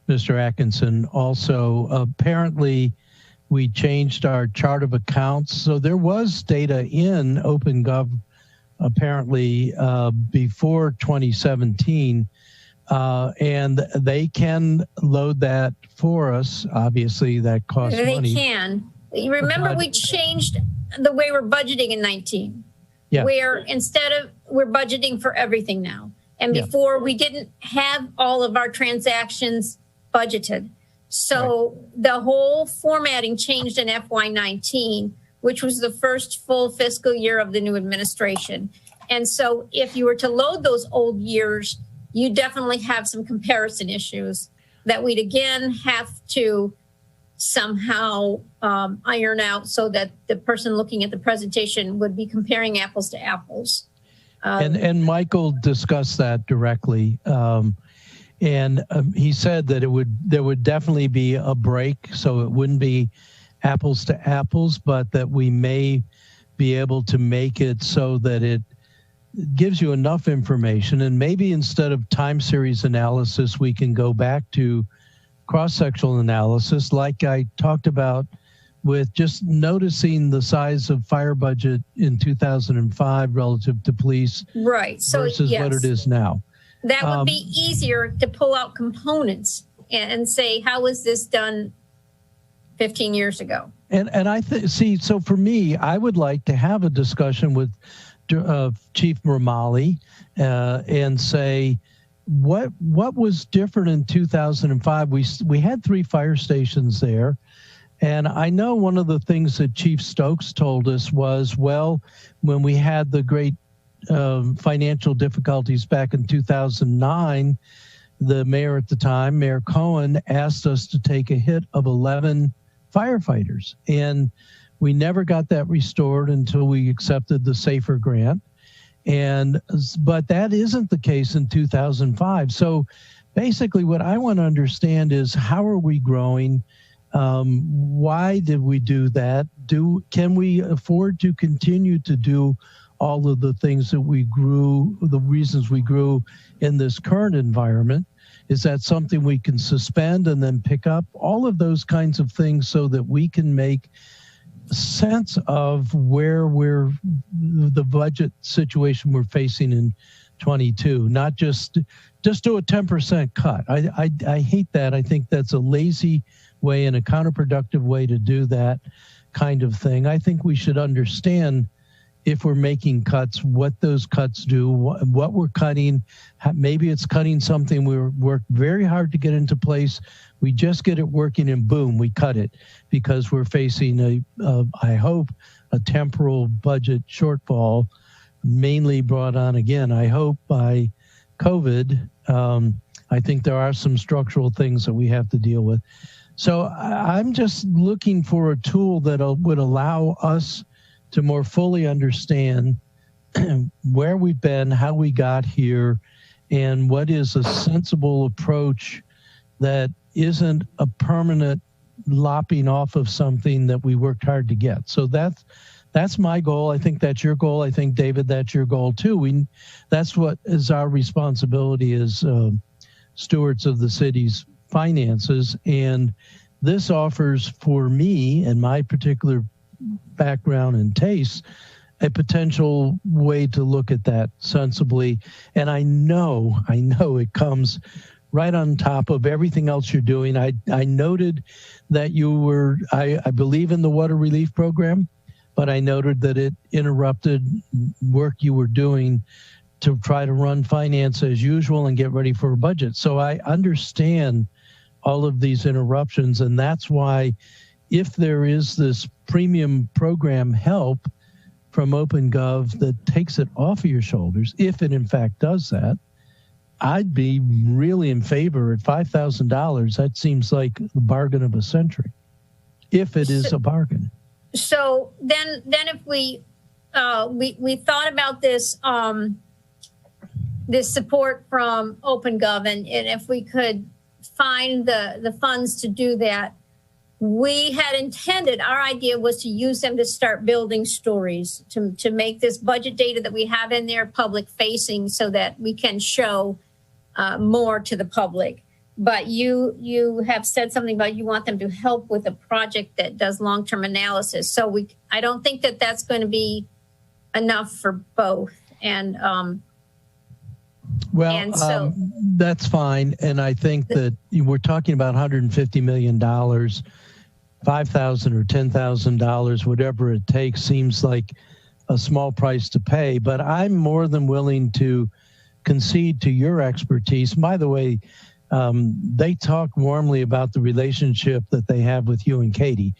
Mr. Atkinson also. Apparently, we changed our chart of accounts. So there was data in Opengov apparently before 2017. And they can load that for us. Obviously, that costs money. They can. You remember we changed the way we're budgeting in 19, where instead of we're budgeting for everything now. And before we didn't have all of our transactions budgeted. So the whole formatting changed in FY19, which was the first full fiscal year of the new administration. And so if you were to load those old years, you definitely have some comparison issues. that we'd again have to somehow iron out so that the person looking at the presentation would be comparing apples to apples. And Michael discussed that directly. He said that there would definitely be a break, so it wouldn't be apples to apples, but that we may be able to make it so that it gives you enough information, and maybe instead of time series analysis, we can go back to cross-sectional analysis like I talked about with just noticing the size of fire budget in 2005 relative to police versus what it is now. That would be easier to pull out components and say, how was this done 15 years ago? And I see, so for me, I would like to have a discussion with Chief Ramali and say, what was different in 2005? We had 3 fire stations there. And I know one of the things that Chief Stokes told us was, well, when we had the great financial difficulties back in 2009, the mayor at the time, Mayor Cohen, asked us to take a hit of 11 firefighters. And we never got that restored until we accepted the SAFER grant. But that isn't the case in 2005. So basically what I want to understand is, how are we growing? Why did we do that? Can we afford to continue to do all of the things that we grew, the reasons we grew in this current environment? Is that something we can suspend and then pick up? All of those kinds of things so that we can make sense of where the budget situation we're facing in 22, not just do a 10% cut. I hate that. I think that's a lazy way and a counterproductive way to do that kind of thing. I think we should understand, if we're making cuts, what those cuts do, what we're cutting. Maybe it's cutting something we worked very hard to get into place. We just get it working and boom, we cut it because we're facing I hope, a temporal budget shortfall, mainly brought on again, I hope, by COVID. I think there are some structural things that we have to deal with. So I'm just looking for a tool that would allow us to more fully understand where we've been, how we got here, and what is a sensible approach that isn't a permanent lopping off of something that we worked hard to get. So that's my goal. I think that's your goal. I think, David, that's your goal too. That's what is our responsibility as stewards of the city's finances. And this offers, for me and my particular background and taste, a potential way to look at that sensibly. And I know it comes right on top of everything else you're doing. I noted that I believe in the water relief program, but I noted that it interrupted work you were doing to try to run finance as usual and get ready for a budget. So I understand all of these interruptions, and that's why, if there is this premium program help from Opengov that takes it off of your shoulders, if it in fact does that, I'd be really in favor. At $5,000, that seems like the bargain of a century, if it is a bargain. So then if we thought about this, this support from Opengov, and if we could find the funds to do that, we had intended, our idea was to use them to start building stories, to make this budget data that we have in there public facing so that we can show more to the public. But you have said something about you want them to help with a project that does long-term analysis. So I don't think that that's going to be enough for both. And so that's fine. And I think that we're talking about $150 million, $5,000 or $10,000, whatever it takes, seems like a small price to pay. But I'm more than willing to concede to your expertise. By the way, they talk warmly about the relationship that they have with you and Katie.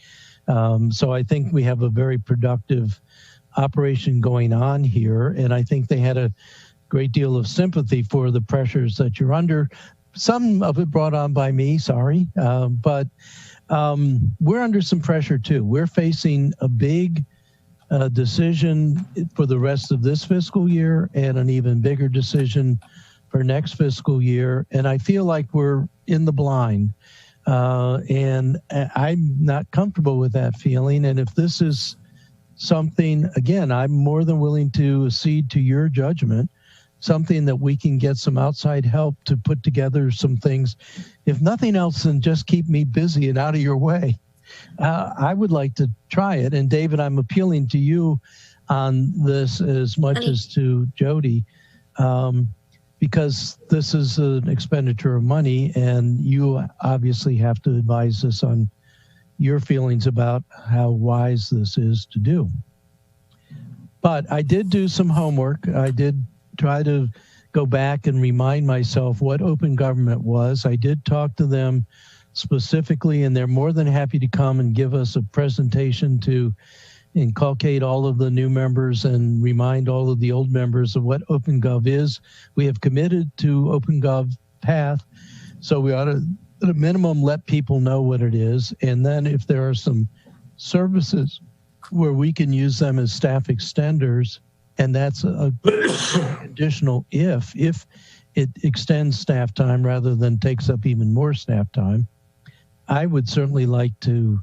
So I think we have a very productive operation going on here. And I think they had a great deal of sympathy for the pressures that you're under. some of it brought on by me, sorry. But we're under some pressure too. We're facing a big decision for the rest of this fiscal year and an even bigger decision for next fiscal year. And I feel like we're in the blind. And I'm not comfortable with that feeling. And if this is something, again, I'm more than willing to accede to your judgment, something that we can get some outside help to put together some things. If nothing else, then just keep me busy and out of your way. I would like to try it. And David, I'm appealing to you on this as much as to Jody, because this is an expenditure of money, and you obviously have to advise us on your feelings about how wise this is to do. But I did do some homework. I did try to go back and remind myself what open government was. I did talk to them specifically, and they're more than happy to come and give us a presentation to inculcate all of the new members and remind all of the old members of what Opengov is. We have committed to Opengov path, so we ought to, at a minimum, let people know what it is. And then if there are some services where we can use them as staff extenders, and that's a additional if it extends staff time rather than takes up even more staff time, I would certainly like to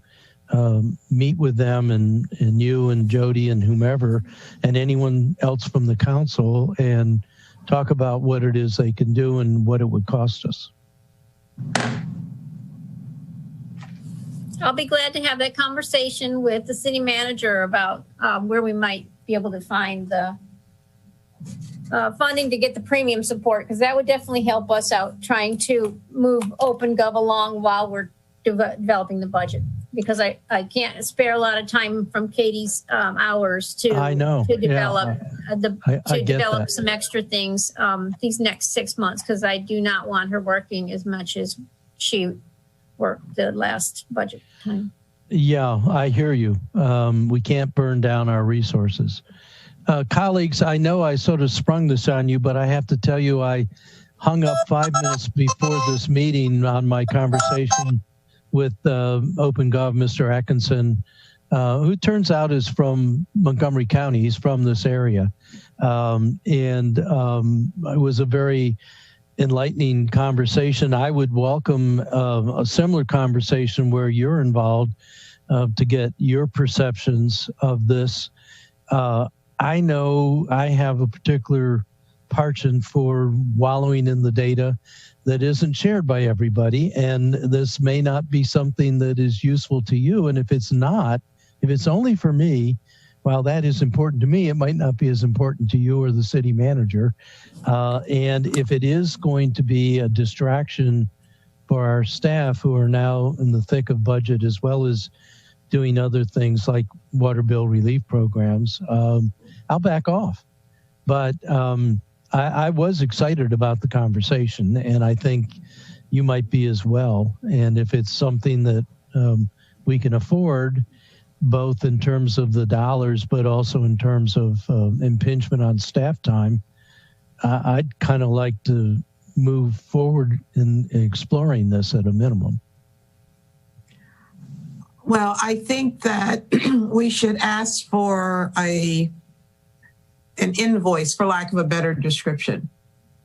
meet with them and you and Jody and whomever and anyone else from the council and talk about what it is they can do and what it would cost us. I'll be glad to have that conversation with the city manager about where we might be able to find the funding to get the premium support, because that would definitely help us out trying to move Opengov along while we're developing the budget, because I can't spare a lot of time from Katie's hours to develop develop some extra things these next 6 months, because I do not want her working as much as she worked the last budget time. Yeah, I hear you. We can't burn down our resources. Colleagues, I know I sort of sprung this on you, but I have to tell you I hung up 5 minutes before this meeting on my conversation with Opengov, Mr. Atkinson, who turns out is from Montgomery County. He's from this area. It was a very enlightening conversation. I would welcome a similar conversation where you're involved to get your perceptions of this. I know I have a particular penchant for wallowing in the data that isn't shared by everybody, and this may not be something that is useful to you. And if it's not, if it's only for me, while that is important to me, it might not be as important to you or the city manager. And if it is going to be a distraction for our staff who are now in the thick of budget, as well as doing other things like water bill relief programs, I'll back off. But I was excited about the conversation, and I think you might be as well. And if it's something that we can afford, both in terms of the dollars, but also in terms of impingement on staff time, I'd kind of like to move forward in exploring this at a minimum. Well, I think that we should ask for an invoice, for lack of a better description,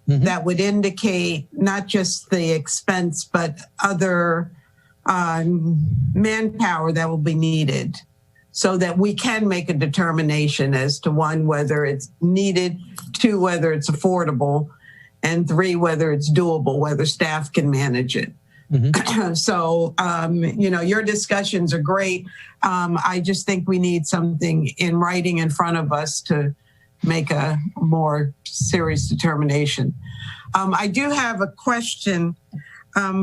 that would indicate not just the expense, but other manpower that will be needed, so that we can make a determination as to, one, whether it's needed, two, whether it's affordable, and three, whether it's doable, whether staff can manage it. So, your discussions are great. I just think we need something in writing in front of us to make a more serious determination. I do have a question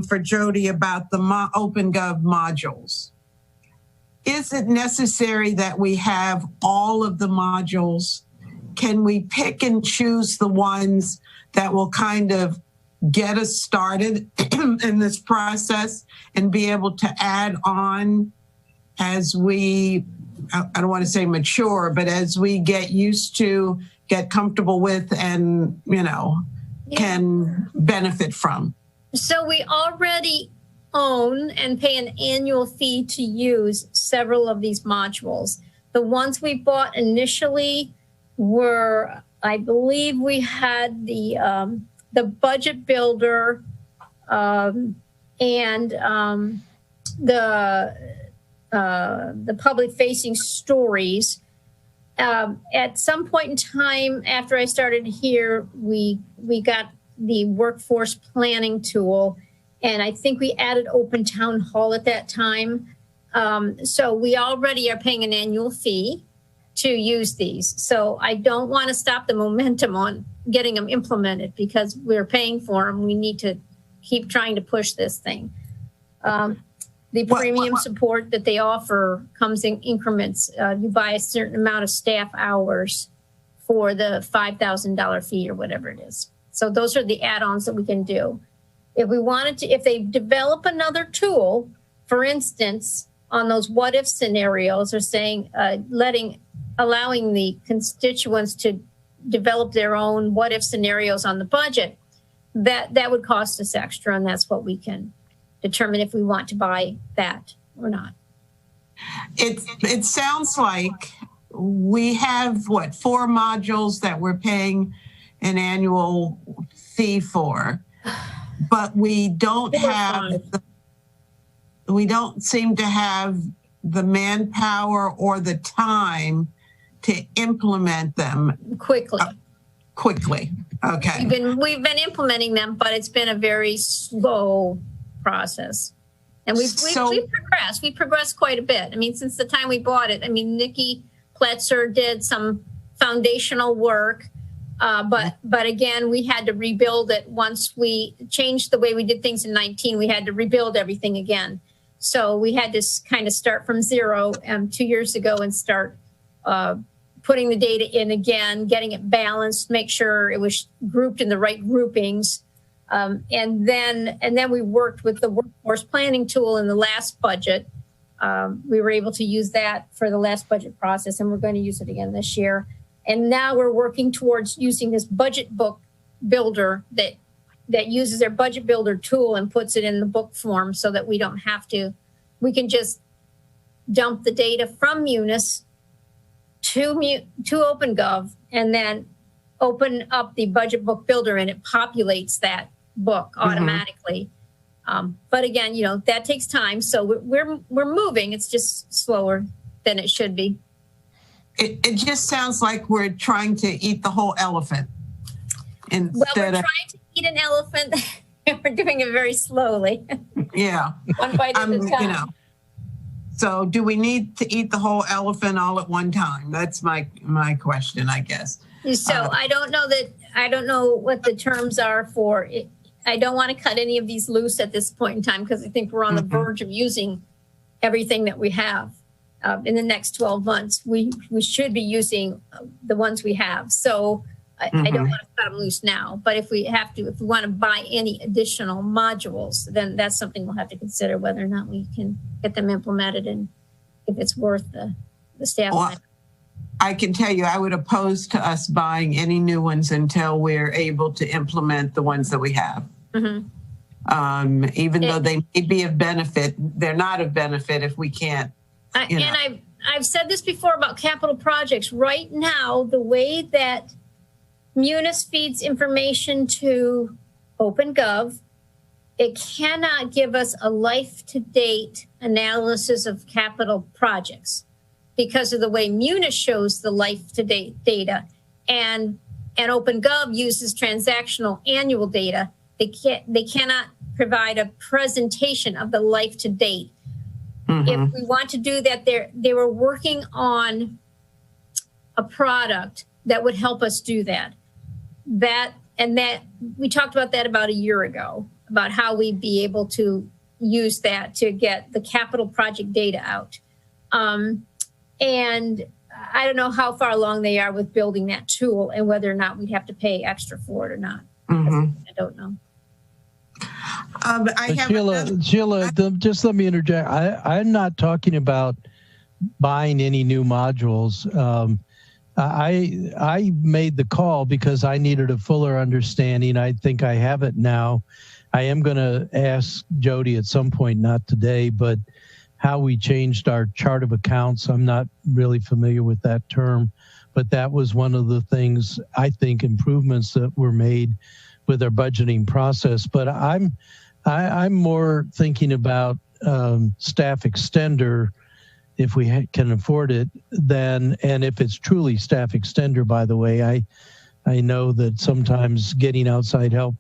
for Jody about the Opengov modules. Is it necessary that we have all of the modules? Can we pick and choose the ones that will kind of get us started in this process and be able to add on as we, I don't want to say mature, but as we get used to, get comfortable with, and, can benefit from? So we already own and pay an annual fee to use several of these modules. The ones we bought initially were, I believe we had the budget builder and the public facing stories. At some point in time after I started here, we got the workforce planning tool, and I think we added Open Town Hall at that time. So we already are paying an annual fee to use these. So I don't want to stop the momentum on getting them implemented because we're paying for them. We need to keep trying to push this thing. The premium support that they offer comes in increments. You buy a certain amount of staff hours for the $5,000 fee or whatever it is. So those are the add-ons that we can do. If we wanted to, if they develop another tool, for instance, on those what-if scenarios, or saying, allowing the constituents to develop their own what-if scenarios on the budget, that would cost us extra, and that's what we can determine if we want to buy that or not. It sounds like we have, 4 modules that we're paying an annual fee for, but we don't seem to have the manpower or the time to implement them quickly. Okay. We've been implementing them, but it's been a very slow process. And we've progressed. We've progressed quite a bit. I mean, since the time we bought it, I mean, Nikki Pletzer did some foundational work, but again, we had to rebuild it once we changed the way we did things in 19. We had to rebuild everything again. So we had to kind of start from zero 2 years ago and start putting the data in again, getting it balanced, make sure it was grouped in the right groupings. And then we worked with the workforce planning tool in the last budget. We were able to use that for the last budget process, and we're going to use it again this year. And now we're working towards using this budget book builder that uses their budget builder tool and puts it in the book form so that we don't have to, we can just dump the data from Munis to Opengov and then open up the budget book builder and it populates that book automatically. But again, that takes time. So we're moving. It's just slower than it should be. It just sounds like we're trying to eat the whole elephant. Well, we're trying to eat an elephant. We're doing it very slowly. Yeah. One bite at a time. So do we need to eat the whole elephant all at one time? That's my question, I guess. So I don't know what the terms are for it. I don't want to cut any of these loose at this point in time because I think we're on the verge of using everything that we have. In the next 12 months, we should be using the ones we have. So I don't want to cut them loose now. But if we want to buy any additional modules, then that's something we'll have to consider whether or not we can get them implemented and if it's worth the staff. Well, I can tell you, I would oppose to us buying any new ones until we're able to implement the ones that we have. Even though they may be of benefit, they're not of benefit if we can't. And I've said this before about capital projects. Right now, the way that Munis feeds information to Opengov, it cannot give us a life-to-date analysis of capital projects because of the way Munis shows the life-to-date data, and Opengov uses transactional annual data. They cannot provide a presentation of the life-to-date. If we want to do that, they were working on a product that would help us do that. That we talked about that about a year ago, about how we'd be able to use that to get the capital project data out. And I don't know how far along they are with building that tool and whether or not we'd have to pay extra for it or not. I don't know. Sheila, just let me interject. I'm not talking about buying any new modules. I made the call because I needed a fuller understanding. I think I have it now. I am going to ask Jody at some point, not today, but how we changed our chart of accounts. I'm not really familiar with that term, but that was one of the things, I think, improvements that were made with our budgeting process. But I'm more thinking about staff extender, if we can afford it, and if it's truly staff extender, by the way. I know that sometimes getting outside help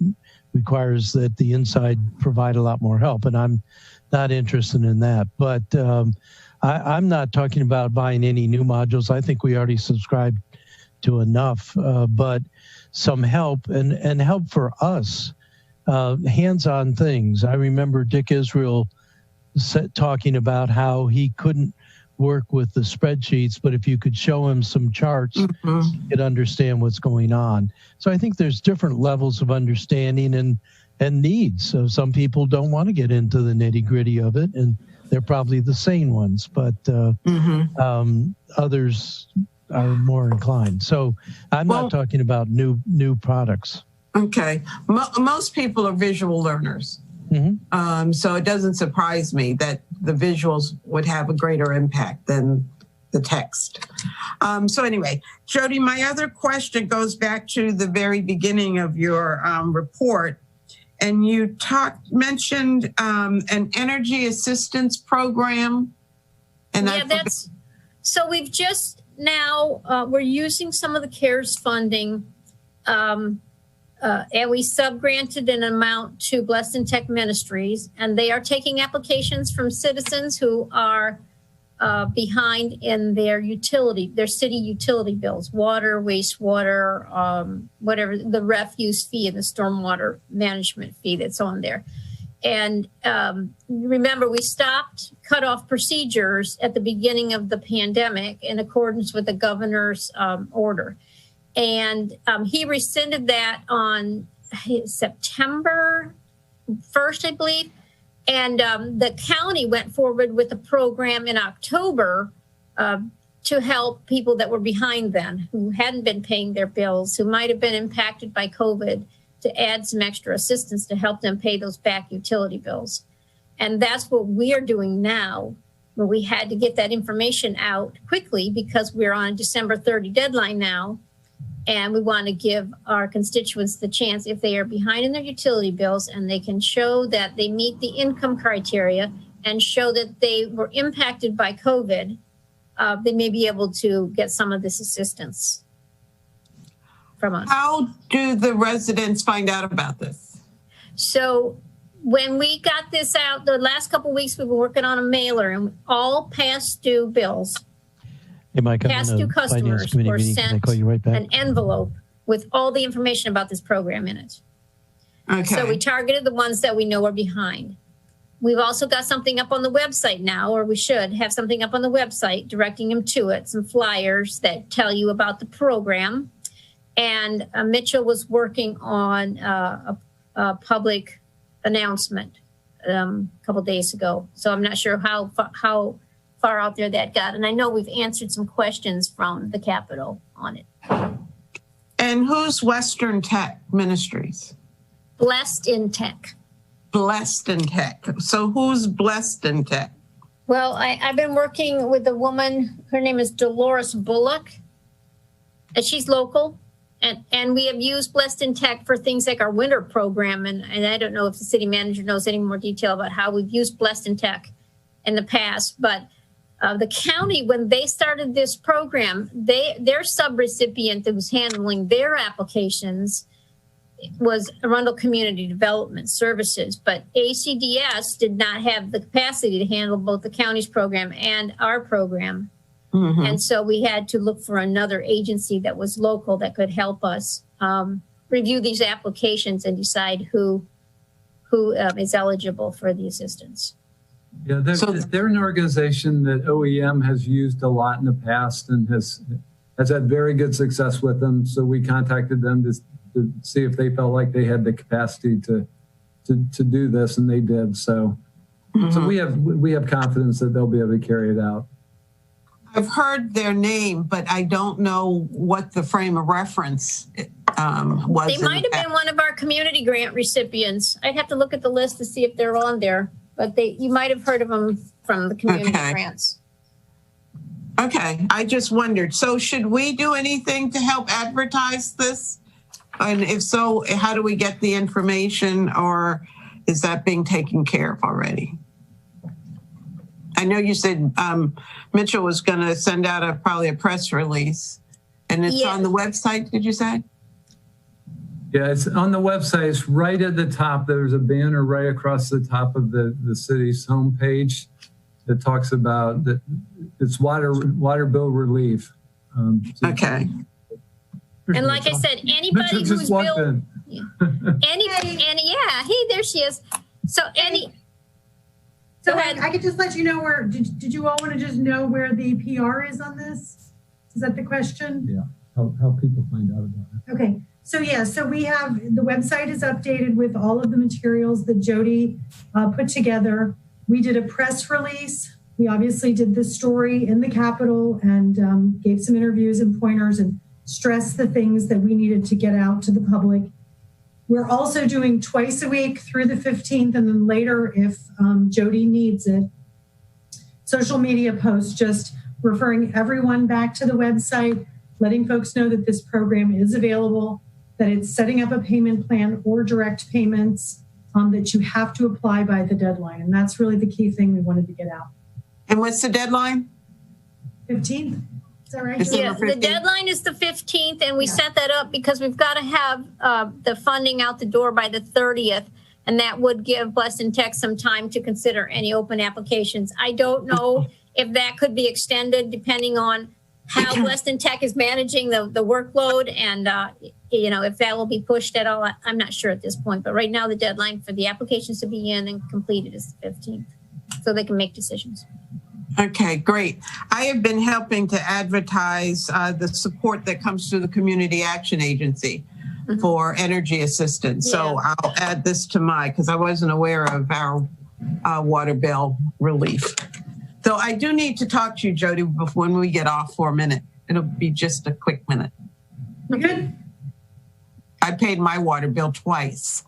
requires that the inside provide a lot more help, and I'm not interested in that. But I'm not talking about buying any new modules. I think we already subscribed to enough, but some help and help for us, hands-on things. I remember Dick Israel talking about how he couldn't work with the spreadsheets, but if you could show him some charts, he could understand what's going on. So I think there's different levels of understanding and needs. So some people don't want to get into the nitty-gritty of it, and they're probably the sane ones, but others are more inclined. So I'm not talking about new products. Okay. Most people are visual learners. So it doesn't surprise me that the visuals would have a greater impact than the text. So anyway, Jody, my other question goes back to the very beginning of your report. And you mentioned an energy assistance program. And so we've just now, we're using some of the CARES funding, and we subgranted an amount to Blessed in Tech Ministries, and they are taking applications from citizens who are behind in their city utility bills, water, wastewater, whatever, the refuse fee and the stormwater management fee that's on there. And remember, we stopped cutoff procedures at the beginning of the pandemic in accordance with the governor's order. And he rescinded that on September 1st, I believe. And the county went forward with a program in October to help people that were behind then, who hadn't been paying their bills, who might have been impacted by COVID, to add some extra assistance to help them pay those back utility bills. And that's what we are doing now, where we had to get that information out quickly because we're on a December 30 deadline now. And we want to give our constituents the chance, if they are behind in their utility bills and they can show that they meet the income criteria and show that they were impacted by COVID, they may be able to get some of this assistance from us. How do the residents find out about this? So when we got this out, the last couple of weeks, we've been working on a mailer, and all past due bills, past due customers were sent an envelope with all the information about this program in it. Okay. So we targeted the ones that we know are behind. We've also got something up on the website now, or we should have something up on the website directing them to it, some flyers that tell you about the program. And Mitchell was working on a public announcement a couple days ago. So I'm not sure how far out there that got. And I know we've answered some questions from the Capitol on it. And who's Western Tech Ministries? Blessed in Tech. Blessed in Tech. So who's Blessed in Tech? Well, I've been working with a woman, her name is Dolores Bullock, and she's local. And we have used Blessed in Tech for things like our winter program. And I don't know if the city manager knows any more detail about how we've used Blessed in Tech in the past, but the county, when they started this program, their subrecipient that was handling their applications was Arundel Community Development Services, but ACDS did not have the capacity to handle both the county's program and our program. And so we had to look for another agency that was local that could help us review these applications and decide who is eligible for the assistance. Yeah, they're an organization that OEM has used a lot in the past and has had very good success with them. So we contacted them to see if they felt like they had the capacity to do this, and they did. So so we have confidence that they'll be able to carry it out. I've heard their name, but I don't know what the frame of reference was. They might have been one of our community grant recipients. I'd have to look at the list to see if they're on there, but you might have heard of them from the community grants. Okay, I just wondered. So should we do anything to help advertise this? And if so, how do we get the information, or is that being taken care of already? I know you said Mitchell was going to send out probably a press release, and it's on the website, did you say? Yeah, it's on the website. It's right at the top. There's a banner right across the top of the city's homepage that talks about that it's water bill relief. Okay. And like I said, anybody who's built, hey, there she is. So So I could just let you know where, did you all want to just know where the PR is on this? Is that the question? Yeah, how people find out about it. Okay, so so we have, the website is updated with all of the materials that Jody put together. We did a press release. We obviously did the story in the Capitol and gave some interviews and pointers and stressed the things that we needed to get out to the public. We're also doing twice a week through the 15th, and then later, if Jody needs it, social media posts just referring everyone back to the website, letting folks know that this program is available, that it's setting up a payment plan or direct payments, that you have to apply by the deadline. And that's really the key thing we wanted to get out. And what's the deadline? 15th. Is that right? Yeah, the deadline is the 15th, and we set that up because we've got to have the funding out the door by the 30th, and that would give Blessed Tech some time to consider any open applications. I don't know if that could be extended depending on how Blessed Tech is managing the workload, and if that will be pushed at all. I'm not sure at this point, but right now the deadline for the applications to be in and completed is the 15th, so they can make decisions. Okay, great. I have been helping to advertise the support that comes through the Community Action Agency for energy assistance. So I'll add this to because I wasn't aware of our water bill relief. So I do need to talk to you, Jody, before when we get off for a minute. It'll be just a quick minute. Good. I paid my water bill twice.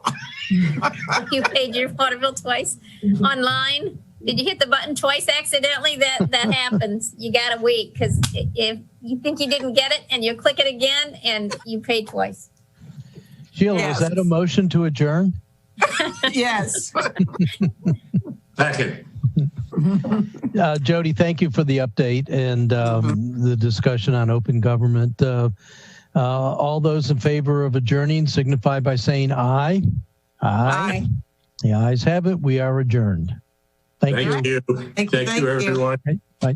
You paid your water bill twice online? Did you hit the button twice accidentally? That happens. You got to wait, because if you think you didn't get it and you click it again and you pay twice. Sheila, is that a motion to adjourn? Yes. Second. Jody, thank you for the update and the discussion on open government. All those in favor of adjourning signify by saying aye. Aye. The ayes have it. We are adjourned. Thank you. Thank you, everyone. Bye.